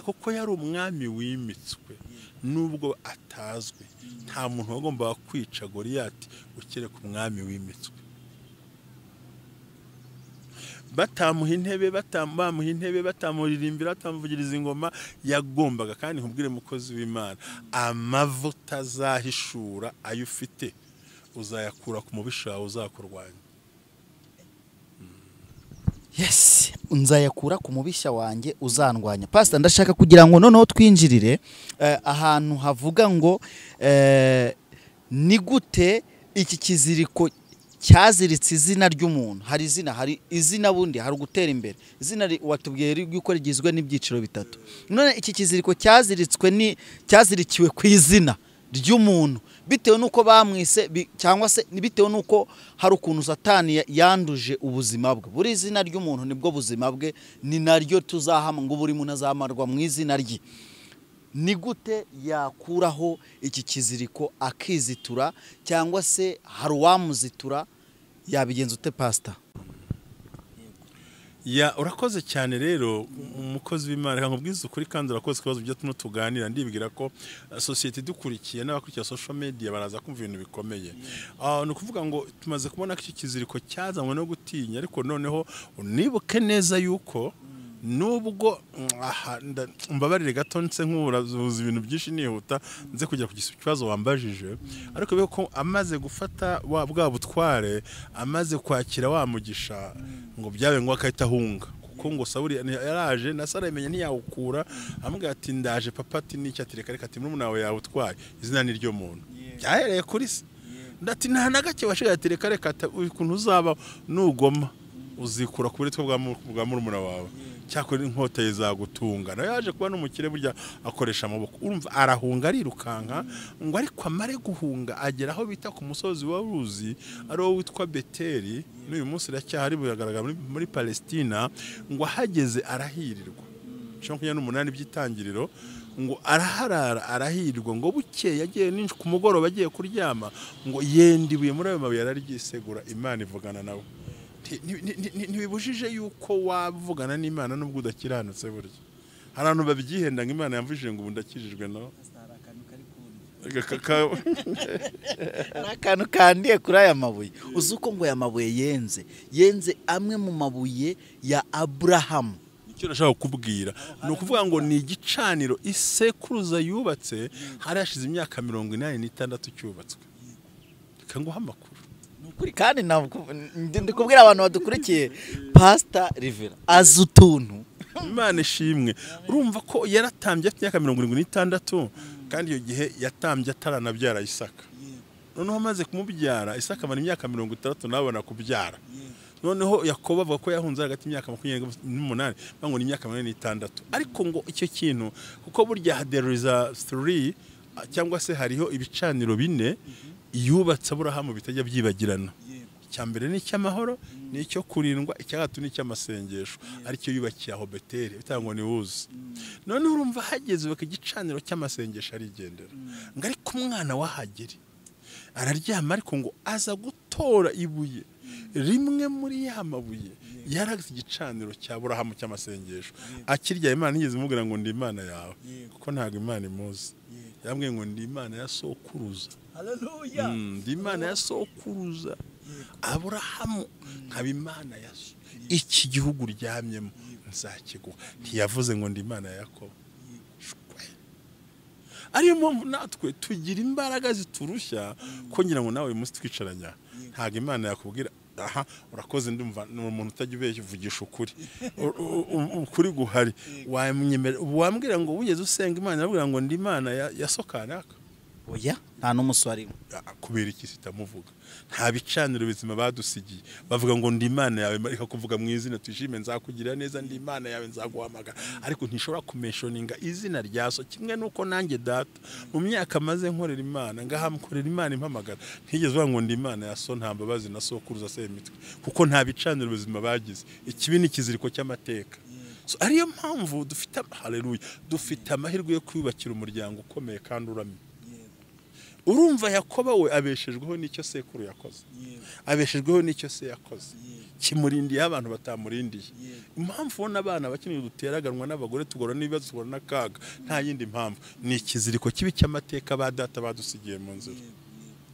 Kuko yari umwami wimitswe, nubwo atazwi. Nta muntu wagombaga kwica Goliyati ukire ku mwami wimitswe. Batamuha intebe, batamuririmbira, batamuvugiriza ingoma, yagombaga. Kandi nkubwire mukozi w'Imana, amavuta azahishura ayo ufite uzayakura ku mubisha wawe uzakurwanya. Yes, nzayakura ku mubisha wanjye uzandwanya. Pastor, ndashaka kugira ngo noneho twinjirire ahantu havuga ngo ni gute iki kiziriko cyaziritse izina ry'umuntu. Hari izina bundi, hari gutera imbere. Izina watubwiye yuko rigizwe n'ibyiciro bitatu. None iki kiziriko cyazirikiwe ku izina ry'umuntu, bitewe nuko bamwise, cyangwa se bitewe nuko hari ukuntu Satani yanduje ubuzima bwe. Buri izina ry'umuntu nibwo buzima bwe, ni naryo tuzahama, ngo buri muntu azamarwa mu izina rye. ni gute yakuraho iki kiziriko akizitura cyangwa se hari uwamuzitura yabigenza ute pastor? Urakoze cyane rero umukozi w'Imana reka nkubwize ukuri kandi urakoze kibazo byo tuno tuganira ndibwira ko society dukurikiye n'abakurikiye social media baraza kumva ibintu bikomeye. No kuvuga ngo tumaze kubona ko iki kiziriko cyazanywe no gutinya, ariko noneho unibuke neza yuko nubwo mbabarire gato nse nk'urazuza ibintu byinshi nihuta nze kujya ku kibazo wambajije, ariko biko ko amaze gufata bwa butware, amaze kwakira wa mugisha ngo byabe ngo akahita ahunga, kuko ngo Sawuli yaraje na Sara imenya ntiyawukura, amubwira ati ndaje papa, ati n'icyo atireka reka ati murumuna wawe yawutwaye, izina ni ryo muntu. Byahereye kuri se ndati nta nagake washigaye atireka reka ukuntu uzaba nugoma uzikura ku buretwa bwa murumuna wawe, cyakora inkota izagutunga. Nayo yaje kuba n'umukire burya akoresha amaboko, urumva arahunga arirukanka ngo ariko amare guhunga agera aho bita ku musozi wa Ruzi ari wo witwa Beteli, n'uyu munsi racyahari biragaragara muri Palestina, ngo ahageze arahirirwa 18 by'itangiriro, ngo araharara arahirirwa, ngo bukeye yagiye n'injye ku mugoroba agiye kuryama, ngo yendibuye muri ayo mabuye araryisegura, Imana ivugana nawe. Ntibibujije yuko wavugana n'Imana nubwo udakiranutse buryo. Hari abantu babyihenda ngo Imana yamvujije ngo ndakijijwe no. Akantu kandiye kuri aya mabuye. Uzuko ngo aya mabuye yenze amwe mu mabuye ya Abrahamu. Icyo nashaka kubwira ni ukuvuga ngo ni igicaniro isekuruza yubatse hari hashize imyaka 86 cyubatswe. Kanguha amakuru kandi ndikubwira abantu badukurikiye Pastor Rivera azi utuntu Imana ishimwe. Urumva ko yaratambye afite imyaka 76 kandi iyo gihe yatambye ataranabyara Isaka. Noneho amaze kumubyara Isaka amara imyaka 60 nabona kubyara. Noneho Yakobo avuga ko yahunze hagati imyaka 28 bango ni imyaka 86. Ariko ngo icyo kintu kuko burya there is a 3 cyangwa se hariho ibicaniro bine yubatse Aburahamu bitajya byibagirana. Icyambere ni cy'amahoro, ni icyo kurindwa, icyagatatu ni cy'amasengesho, ari cyo yubakiye aho Beteli bitango ni wuzi. None urumva hageze bakagicaniro cy'amasengesho arigendera. Ngo ariko umwana wahageri araryama, ariko ngo aza gutora ibuye rimwe muri ya mabuye yaragise igicaniro cya Aburahamu cy'amasengesho. Akirya Imana yigeze imubwira ngo ndi Imana yawe, kuko ntago Imana imuzi. Yambwiye ngo ndi Imana ya sokuruza. Haleluya. Ndi Imana ya sokuruza Aburahamu, nkaba Imana ya so. Iki gihugu ryamyemo nzakiguha. Ntiyavuze ngo ndi Imana ya Yakobo. Ariyo mpamvu natwe tugira imbaraga ziturushya ko ngira ngo nawe uyu munsi twicaranya. Ntago Imana yakubwira aha urakoze ndumva n'umuntu utajya ubeshya uvugisha ukuri. Ukuri guhari. Wambwira ngo wigeze usenga Imana yabwira ngo ndi Imana ya sokanaka. Oya nta n'umuswari kubera iki sitamuvuga. Nta bicaniro bizima badusigiye bavuga ngo ndi Imana yawe, marika kuvuga mu izina twishime nzakugira neza, ndi Imana yawe nzaguhamagara, ariko ntishobora kumeshoninga izina ryaso. Kimwe nuko nanjye data mu myaka maze nkorera Imana ngahamkorera Imana impamagara, ntigeze uvuga ngo ndi Imana ya so nta mbabazi na sokuruza se mitwe, kuko nta bicaniro bizima bagize. Ikibi ni ikiziriko cy'amateka. So ariyo mpamvu dufite haleluya, dufite amahirwe yo kwiyubakira umuryango ukomeye kandi uramye. Urumva Yakobo we abeshejweho n'icyo sekuru yakoze, abeshejweho n'icyo se yakoze, kimurindiye abantu batamurindiye. Impamvu ubona abana bakeneye duteraganwa n'abagore tugora n'ibibazo tugora n'akaga, nta yindi mpamvu ni ikiziriko kibi cy'amateka ba data badusigiye mu nzira.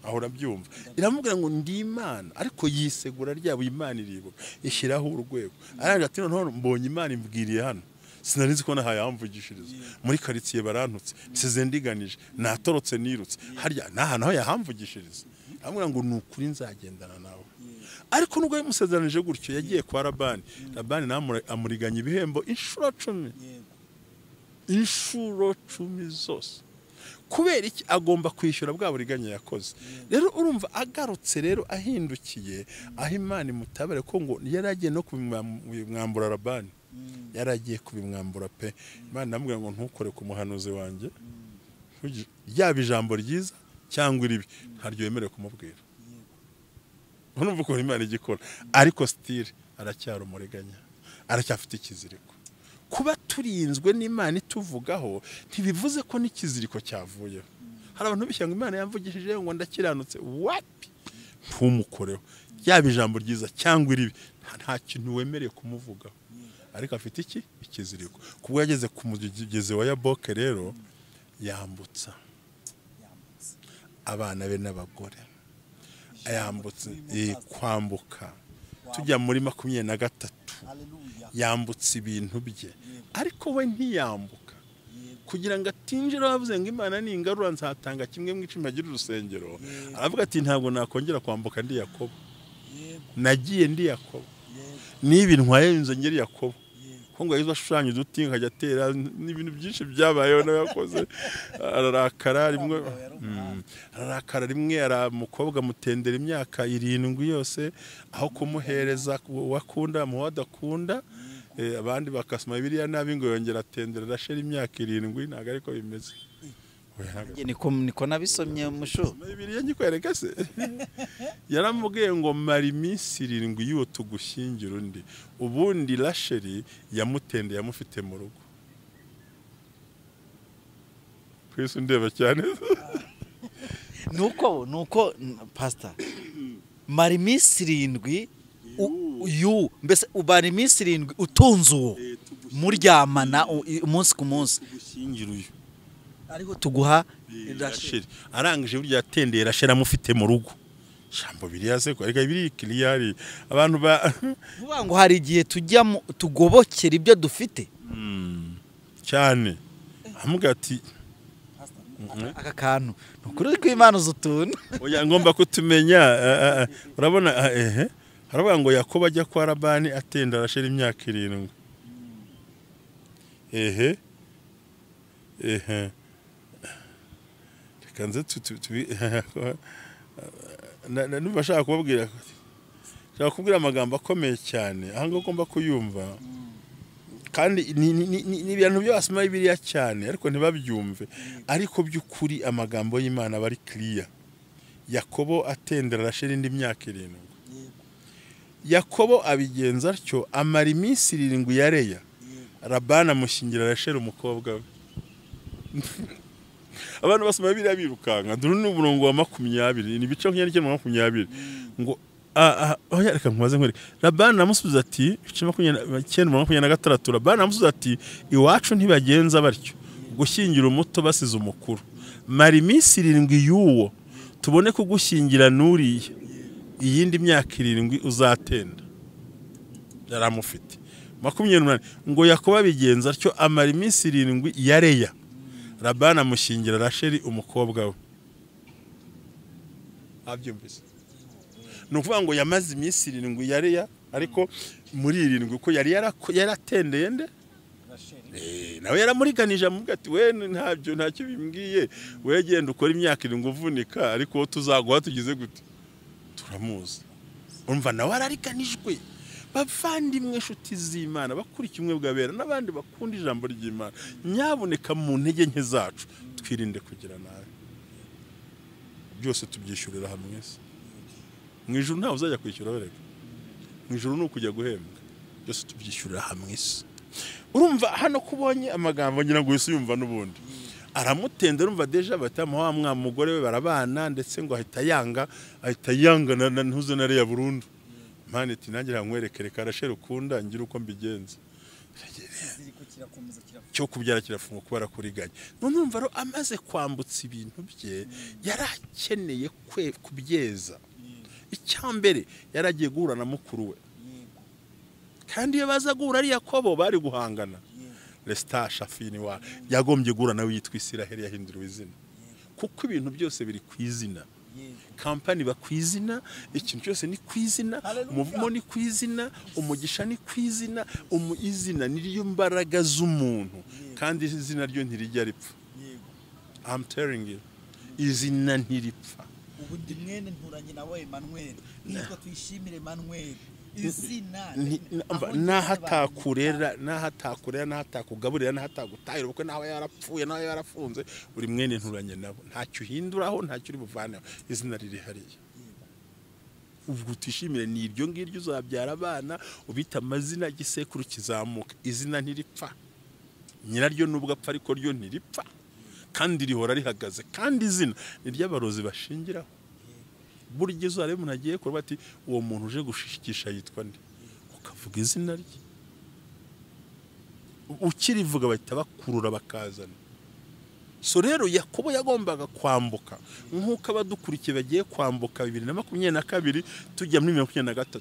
Aho urabyumva. Iramubwira ngo ndi Imana, ariko yisegura ryabo Imana iribo ishyiraho urwego. Araje ati noneho mbonye Imana imbwiriye hano, sinarizi ko nahaye hamvugishiriza muri karitsiye barantutse, nsize ndiganije, natorotse nirutse harya nahantu aho yahamvugishiriza. Amubwira ngo nukuri nzagendana nawe. Ariko nubwo yamusezeranije gutyo yagiye kwa Labani. Labani amuriganya ibihembo inshuro 10. Inshuro 10 zose. Kubera iki agomba kwishyura bwa buriganya yakoze. Rero urumva agarutse rero ahindukiye aho Imana imutabare ko ngo yaragiye no kubimwambura Labani. Yaragiye kubimwambura pe. Imana namubwira ngo ntukore ku muhanuzi wanjye, yaba ijambo ryiza cyangwa iribi ntaryo yemerewe kumubwira. Urumva ko Imana igikora, ariko still aracyari umuriganya, aracyafite ikiziriko. kuba turinzwe n'Imana ituvugaho ntibivuze ko n'ikiziriko cyavuyeho. Hari abantu bishyanga Imana yamvugishije ngo ndakiranutse, wapi ntumukoreho, yaba ijambo ryiza cyangwa iribi nta kintu wemereye kumuvugaho, ariko afite iki ikiziriko. Kubwo yageze ku mugezi wa Yaboke rero yambutsa abana be n'abagore, yambutse kwambuka tujya muri 23, yambutse ibintu bye, ariko we ntiyambuka kugira ngo atinjira. Bavuze ngo Imana ni ingarura, nzatanga kimwe mu icumi agira urusengero. Aravuga ati ntabwo nakongera kwambuka ndi Yakobo, nagiye ndi Yakobo, niba ntwaye inzo ngeri Yakobo, ko ngo yizo ashushanya uduti nkajya atera n'ibintu byinshi byabayeho n'abakoze. Ararakara rimwe aramukobwa mutendera imyaka 7 yose, aho kumuhereza wakunda mu wadakunda. Abandi bakasoma Bibiliya nabi ngo yongera atendera rashera imyaka 7. Ntago ariko bimeze. Niko nabisomye musho Bibiliya nyikwereka se. Yaramubwiye ngo mara iminsi 7 y'uwo tugushyingira undi. Ubundi rasheri yamutende yamufite mu rugo. Kwese ndeba cyane. nuko pastor mara iminsi 7 mbese ubara iminsi 7 utunze uwo muryamana umunsi ku munsi gushyingira uyu, ariho tuguha rasheri arangije burya yatendeye rasheri amufite mu rugo. Ijambo biriyaze ko ariko biri kiriyari abantu vuga ngo hari igihe tujya tugobokera ibyo dufite cyane. Amuga ati aka kantu nukuri kw'Imana uzutuntu oya ngomba kutumenya. Urabona haravuga ngo Yakobo ajya kwa Labani atenda rasheri imyaka 7. Kanze numva shaka kubabwira, shaka kubwira amagambo akomeye cyane ahanga ugomba kuyumva, kandi ni ibintu byo basoma Bibiliya cyane ariko ntibabyumve, ariko by'ukuri amagambo y'Imana bari clear. Yakobo atendera rasheri indi myaka 7. Yakobo abigenza atyo amara iminsi 7 yareya. Labani amushyingira rasheri umukobwa we. Abantu basoma Bibiliya birukanka. Dore n'umurongo wa 20 ni bice 20 ngo oya reka nkubaze nkore. Labani amusubiza ati 20:23, Labani amusubiza ati iwacu ntibagenza batyo gushyingira umuto basize umukuru. Mara iminsi 7 y'uwo tubone kugushyingira nuriye, iyindi myaka 7 uzatenda. Yaramufite 28 ngo Yakobo abigenza atyo amara iminsi 7 yareya. Labani amushyingira rasheri umukobwa we. Abyumvise nukuvuga ngo yamaze iminsi 7 yareya, ariko muri 7 uko yari yaratendeye nde nawe yaramuriganije amuga ati we ntacyo bimbwiye, we genda ukora imyaka 7 uvunika, ariko wo tuzaguha tugize gute turamuzi. Umva nawe arariganijwe. Bavandimwe nshuti z'Imana bakurikiye umwe bwabera n'abandi bakunda ijambo ry'Imana, nyaboneka mu ntege nke zacu twirinde kugira nabi. Byose tubyishyurira hamwe. Mu ijuru ntawe uzajya kwishyura wereka, mu ijuru ni ukujya guhembwa. Byose tubyishyurira hamwe. Urumva hano kubonye amagambo ngira ngo wese yumva n'ubundi aramutenda. Urumva deja batamuha wa mugore we barabana, ndetse ngo ahita yanga na ntuze na reya burundu. Imana iti nanjye nkwerekere karasheri ukunda ngira uko mbigenza. Cyo kubyara kirafunga kubara kuriganya. None urumva ro amaze kwambutsa ibintu bye yarakeneye kubyeza. Icyambere yaragiye guhura na mukuru we, kandi iyo baza guhura ari Yakobo bari guhangana. Lesta Shafini wa yagombye guhura nawe yitwa Isiraheli yahinduriwe izina, kuko ibintu byose biri ku izina. Kampani bakwizina, ikintu cyose ni kwizina, umuvumo ni kwizina, umugisha ni kwizina. Izina niriyo mbaraga z'umuntu, kandi izina ryo ntirijya ripfa. I'm telling you, izina ntiripfa. Ubundi mwene nturanye nawe Emmanuel, nitwa Twishimire Emmanuel. Izina nahatakurera nahatakugaburira nahatagutahira ubukwe nawe yarapfuye nawe yarafunze, uri mwene nturanye nabo, ntacyo uhinduraho ntacyo uri buvaneho, izina riri hariya. ubwo utishimire ni iryo ngiryo uzabyara abana ubita amazina igisekuru kizamuka izina ntiripfa nyiraryo nubwo apfa ariko ryo ntiripfa kandi rihora rihagaze kandi izina ni ry'abarozi bashingiraho burya uzare umuntu agiye kurba ati uwo muntu uje gushishikisha yitwa nde ukavuga izina rye ukirivuga bahita bakurura bakazana so rero Yakobo yagombaga kwambuka nk'uko abadukurikiye bagiye kwambuka 2022 tujya muri 2023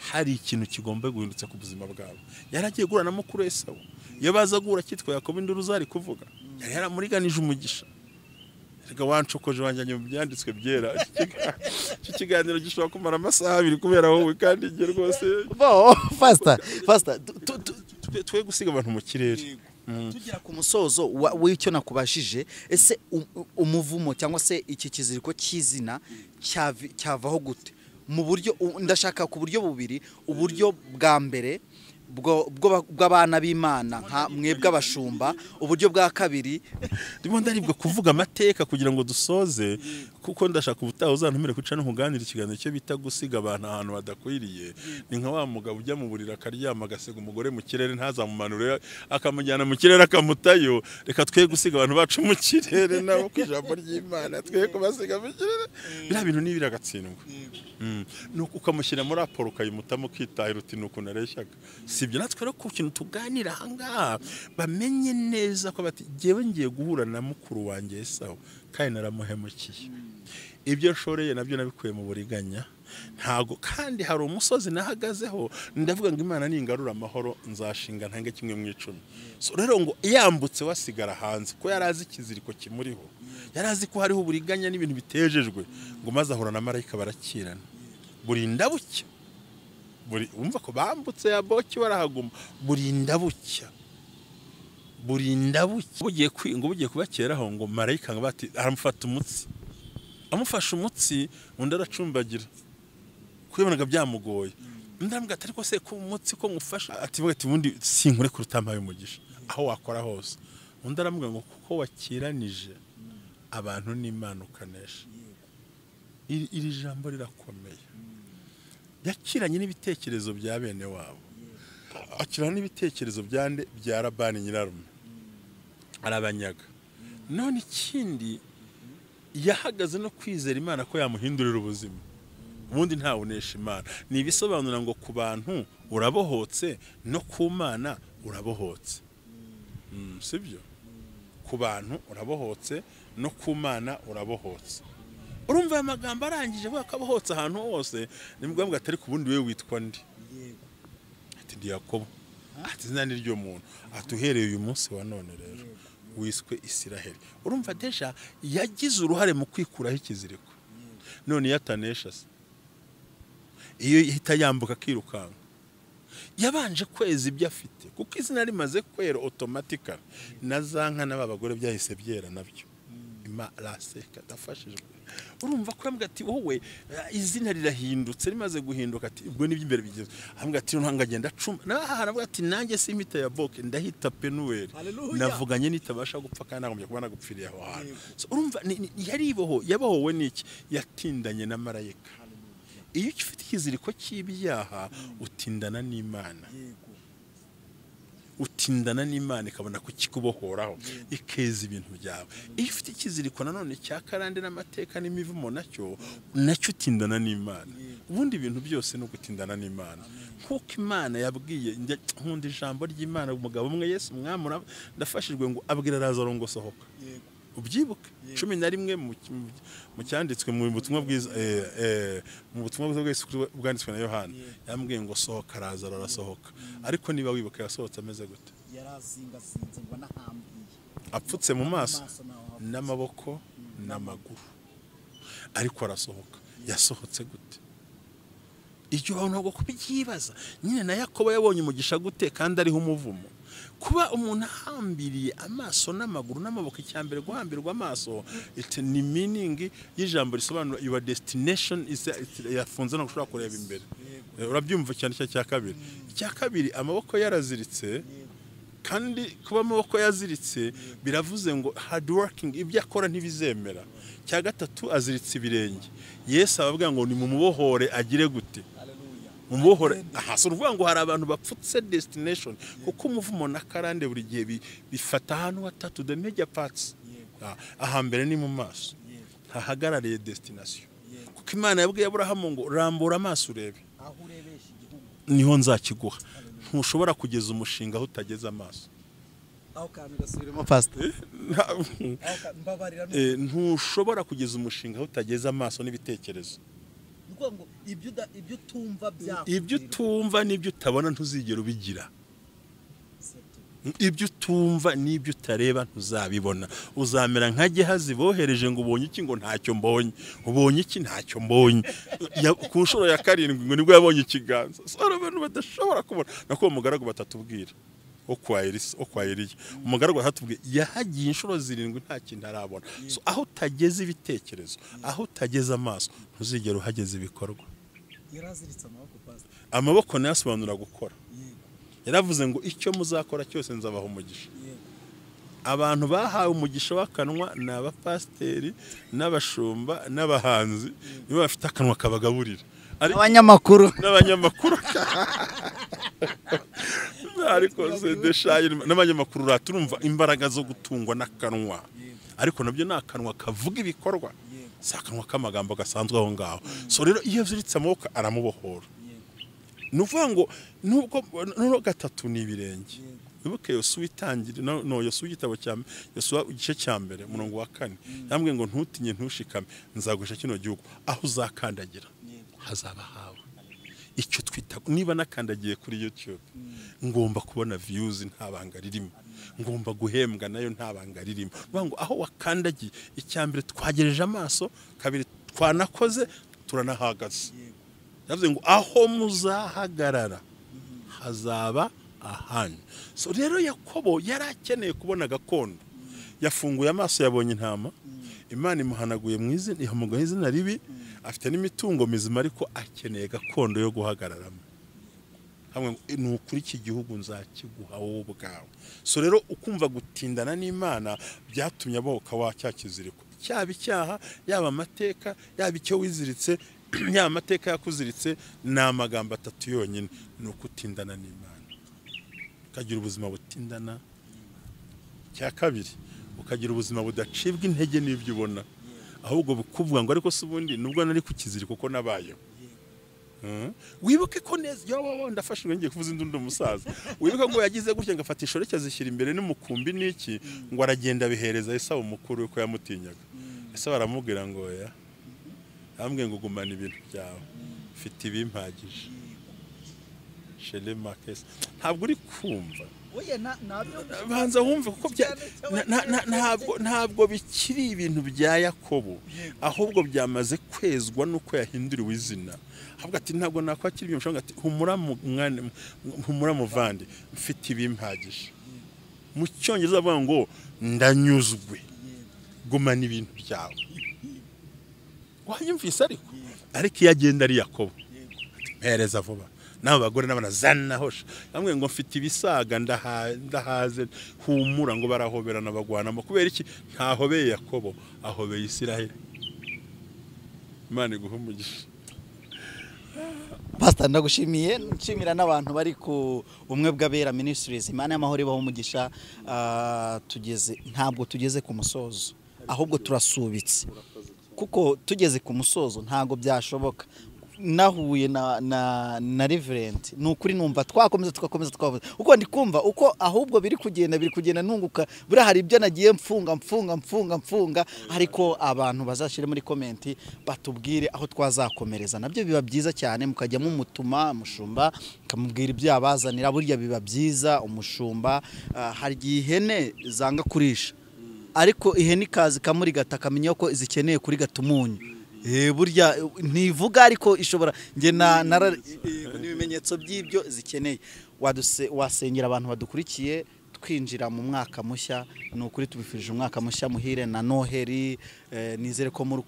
hari ikintu kigomba guhindutsa ku buzima bwabo yaragiye gurana mo kuri Esawu iyo baza gura kitwa Yakobo induru zari kuvuga yari yaramuriganije umugisha rega wancokoje wanjanye mu byanditswe byera iki kiganiro gishobora kumara amasaha 2 kubera wowe kandi nge rwose faster twe gusiga abantu mu kirere tugira ku musozo w'icyo nakubashije ese umuvumo cyangwa se iki kiziriko cy'izina cyavaho gute mu buryo ndashaka ku buryo bubiri uburyo bwa mbere bw'abana b'Imana nka mwebwe abashumba uburyo bwa kabiri ndimo ndaribwa kuvuga amateka kugira ngo dusoze kuko ndashaka ubutaha uzantumire kuca no kuganira ikiganiro cyo bita gusiga abantu ahantu badakwiriye ni nka wa mugabo ujya mu burira akaryama agasega umugore mu kirere ntazamumanure akamujyana mu kirere akamutayo reka twe gusiga abantu bacu mu kirere nabo ku ijambo ry'Imana twe kubasiga mu kirere bira bintu nibira gatsindwa nuko ukamushyira muri raporo ukayimutamo kitahira uti nuko nareshyaga sibyo natwe rero ku kintu tuganira ahangaha bamenye neza ko bati jewe ngiye guhura na mukuru wanjye Esawu kandi naramuhemukiye ibyo nshoreye nabyo nabikuye mu buriganya ntago kandi hari umusozi nahagazeho ndavuga ngo Imana ningarura amahoro nzashinga ntange kimwe mu 10 so rero ngo yambutse wasigara hanze ko yarazi ikiziriko kimuriho yarazi ko hariho uburiganya n'ibintu bitejejwe ngo maze ahura na marayika barakirana burinda bucya buri umva ko bambutse ya boki warahaguma burinda bucya bugiye kubakeraho ngo marayika ngo bati aramufata umutsi amufasha umutsi undi aracumbagira kuyobonaga byamugoye ndambwa atari ko se ku umutsi ko ngufasha ati vuga ati bundi sinkure ku rutamaye umugisha aho wakora hose undi aramuga ngo kuko wakiranije abantu n'Imana ukanesha iri jambo rirakomeye yakiranye n'ibitekerezo bya bene wabo akirana n'ibitekerezo byande bya Labani nyirarume arabanyaga none ikindi yahagaze no kwizera Imana ko yamuhindurira ubuzima ubundi nta unesha Imana ni ibisobanura ngo ku bantu urabohotse no ku Mana urabohotse sibyo ku bantu urabohotse no ku Mana urabohotse urumva amagambo arangije ko akabohotse ahantu hose nimubwo mbwa atari ku bundi we witwa ndi ati ndi Yakobo ati izina ni ryo muntu atuhereye uyu munsi wa none rero wiswe Isiraheli urumva deja yagize uruhare mu kwikuraho ikiziriko none yatanesha se iyo ihita yambuka kirukanka yabanje kweza ibyo afite kuko izina rimaze kwera automatically nazanka n'abagore byahise byera nabyo Imaraseka dafashije urumva ko yambwa ati wowe izina rirahindutse rimaze guhinduka ati ubwo nibyo imbere bigeze ambwa ati ntangagenda cuma nahavuga ati nanjye simita ya boke ndahita Penuel navuganye nitabasha gupfa kandi nagombye kubana gupfiriye aho hantu so urumva yabohowe niki yatindanye na marayika iyo ufite ikiziriko cy'ibyaha utindana n'Imana ikabona ko kikubohoraho ikeza ibintu byawe iyo ufite ikiziriko nanone cya karande n'amateka n'imivumo nacyo utindana n'Imana ubundi ibintu byose no gutindana n'Imana kuko Imana yabwiye nkunda ijambo ry'Imana umugabo umwe Yesu mwamura ndafashijwe ngo abwira Lazaro ngo sohoka ubyibuke 11 mu cyanditswe mu butumwa bwiza bwanditswe na Yohana yambwiye ngo sohoka Lazaro arasohoka ariko niba wibuka yasohotse ameze gute yarazingazinze ngo nahambiye apfutse mu maso n'amaboko n'amaguru ariko arasohoka yasohotse gute icyo ntabwo kubyibaza nyine na Yakobo yabonye umugisha gute kandi ariho umuvumo kuba umuntu ahambiriye amaso n'amaguru n'amaboko icyambere guhambirwa amaso ni meaning y'ijambo risobanura your destination is yafunze no gushobora kureba imbere urabyumva cyane cya kabiri amaboko yaraziritse kandi kuba amaboko yaziritse biravuze ngo hard working ibyo akora ntibizemera. Cya gatatu aziritse ibirenge. Yesu abavuga ngo ni mu mubohore agire gute? Umubohore ahasura uvuga ngo hari abantu bapfutse destination kuko umuvumo nakarande buri gihe bifata ahantu hatatu the major parts. Ahambere ni mu maso. Hahagarariye destination. Kuko Imana yabwiye Abrahamu ngo rambura amaso urebe. Aho urebesha igihugu Niho nzakiguha. Ntushobora kugeza umushinga aho utageze amaso. aho kandi gasubiremo pastor. Ntushobora kugeza umushinga aho utageze amaso n'ibitekerezo. Ngo ibyo tumva byako ibyo tumva n'ibyo utabona ntuzigera ubigira. Ibyo tumva n'ibyo utareba ntuzabibona. Uzamera nka Gehazi bohereje ngo ubonye iki ngo ntacyo mbonye. Ubonye iki ntacyo mbonye. Ku nshuro ya 7 ngo nibwo yabonye ikiganza. Sora abantu badashobora kubona. Nako umugaragu batatubwira. Okwayiriye. Umugaragu batatubwiye yahagiye inshuro 7 nta kintu arabona. So aho utageze ibitekerezo, aho utageze amaso ntuzigera uhageze ibikorwa. Yaraziritse amaboko pastor. Amaboko nayasobanura gukora. Yaravuze ngo icyo muzakora cyose nzabaha umugisha. Abantu bahawe umugisha w'akanwa ni abapasteri n'abashumba n'abahanzi nibo bafite akanwa kabagaburira. Abanyamakuru ariko se deshaye n'abanyamakuru raturumva imbaraga zo gutungwa n'akanwa. Ariko nabyo nakanwa kavuga ibikorwa. Sakanwa k'amagambo gasanzwe aho ngaho. So rero iyo ziritse amaboko aramubohora. Nuvuga ngo nubwo gatatu ni ibirenge. Nibuke Yosuwa itangira Yosuwa igitabo cya Yosuwa igice cya mbere umurongo wa 4 yambwiye ngo ntutinye ntushikame nzagusha kino gihugu aho uzakandagira hazaba hawe. Icyo twita niba nakandagiye kuri YouTube ngomba kubona views ntabanga ririmo, ngomba guhembwa nayo ntabanga ririmo. Ngo aho wakandagiye icyambere twagereje amaso, kabiri twanakoze turanahagaze. Yavuze ngo aho muzahagarara hazaba ahanyu. So rero Yakobo yarakeneye kubona gakondo. Yafunguye amaso yabonye intama. Imana imuhanaguye mu izina, ihamugaye izina ribi. Afite n'imitungo mizima ariko akeneye gakondo yo guhagararamo. Hamwe ni ukuri iki gihugu nzakiguha wowe ubwawe. So rero ukumva gutindana n'Imana byatumye aboka wa Cyakiziriko. Cyaba icyaha, yaba amateka, yaba icyo wiziritse, ya mateka yakuziritse ni amagambo 3 yonyine ni ukutindana n'Imana. Ukagira ubuzima butindana. Cya kabiri ukagira ubuzima budacibwa intege n'ibyo ubona. Ahubwo bukuvuga ngo ariko subundi nubwo nari kukizirika kuko nabayeho. Wibuke ko neza yo ndafashwe ngiye kuvuza indundo umusaza. Wibuke ngo yagize gutya ngafata ishoreke azishyira imbere n'umukumbi niki ngo aragenda bihereza Esau mukuru ko yamutinyaga. Ese baramubwira ngo ya ambwe ngo gumana ibintu byawe ufite ibimpagije. Shele Marques ntabwo uri kumva. Banza wumve kuko ntabwo bikiri ibintu bya Yakobo, ahubwo byamaze kwezwa nuko yahinduriwe izina. Avuga ati ntabwo nakwakira ibyo mshanga ati humura mwana humura muvandi mfite ibimpagije. Mu cyongereza avuga ngo ndanyuzwe gumana ibintu byawe. Wanyumvise ariko yagenda ari Yakobo. Mpereza vuba. Naho bagore n'abana zana hosha. Bamwe ngo mfite ibisaga ndahaze humura ngo barahoberana bagwanamo kubera iki ntahobeye Yakobo ahobeye Isiraheli. Imana iguhe umugisha. Pastor ndagushimiye nshimira n'abantu bari ku umwe bw'abera ministries. Imana y'amahoro ibaho umugisha. Ntabwo tugeze ku musozo ahubwo turasubitse kuko tugeze ku musozo ntago byashoboka. Nahuye na Reverend nukuri numva twakomeza uko ndikumva uko ahubwo biri kugenda nunguka buri hari ibyo nagiye mfunga ariko abantu bazashire muri comment batubwire aho twazakomereza nabyo biba byiza cyane mukajya mu mutuma mushumba kamubwira ibyo yabazanira burya biba byiza umushumba hari ihene zanga kurisha ariko ihene ikazi kamuri gatakamenya ko zikeneye kuri gatumunyu burya ntivuga ariko ishobora nge n'ibimenyetso by'ibyo zikeneye wasengera abantu badukurikiye twinjira mu mwaka mushya nukuri tubifurije umwaka mushya muhire na Noheri nizere ko mu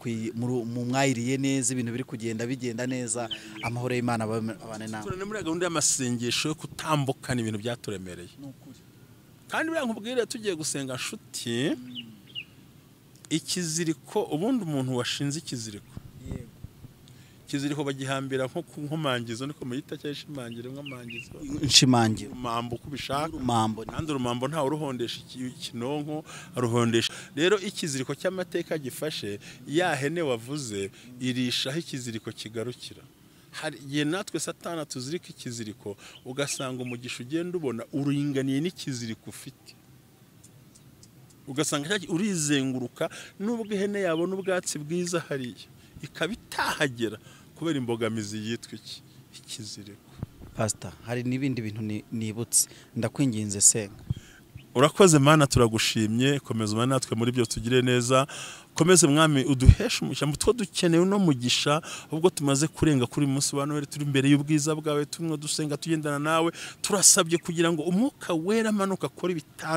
mwayiriye neza ibintu biri bigenda neza amahoro y'Imana abane nawe. Muri gahunda y'amasengesho yo kutambukana ibintu byaturemereye. kandi buriya nkubwire tugiye gusenga nshuti, ikiziriko ubundi umuntu washinze ikiziriko, ikiziriko bagihambira nko ku nkomangizo, niko muyita cyangwa ishimangire nk'amangizo, inshimangiro, urumambo uko ubishaka, urumambo, kandi urumambo ntawe uruhondesha ikinonko, aruhondesha. Rero ikiziriko cy'amateka gifashe ya hene wavuze irisha aho ikiziriko kigarukira. Hari igihe natwe Satana tuzirika ikiziriko, ugasanga umugisha ugenda ubona uringaniye n'ikiziriko ufite, ugasanga urizenguruka n'ubwo ihene yabona ubwatsi bwiza hariya ikaba itahagera kubera imbogamizi yitwa ikiziriko. Pastor, hari n'ibindi bintu nibutse, ndakwinginze senga. Urakoze Mana, turagushimye, komeza umana natwe muri byo tugire neza, komeze mwami uduheshe umugisha mutwo dukeneye no mugisha, ubwo tumaze kurenga kuri munsi wa Noheli turi imbere y'ubwiza bwawe, turimo dusenga tugendana nawe, turasabye kugira ngo umwuka wera amanuka akora ibitanga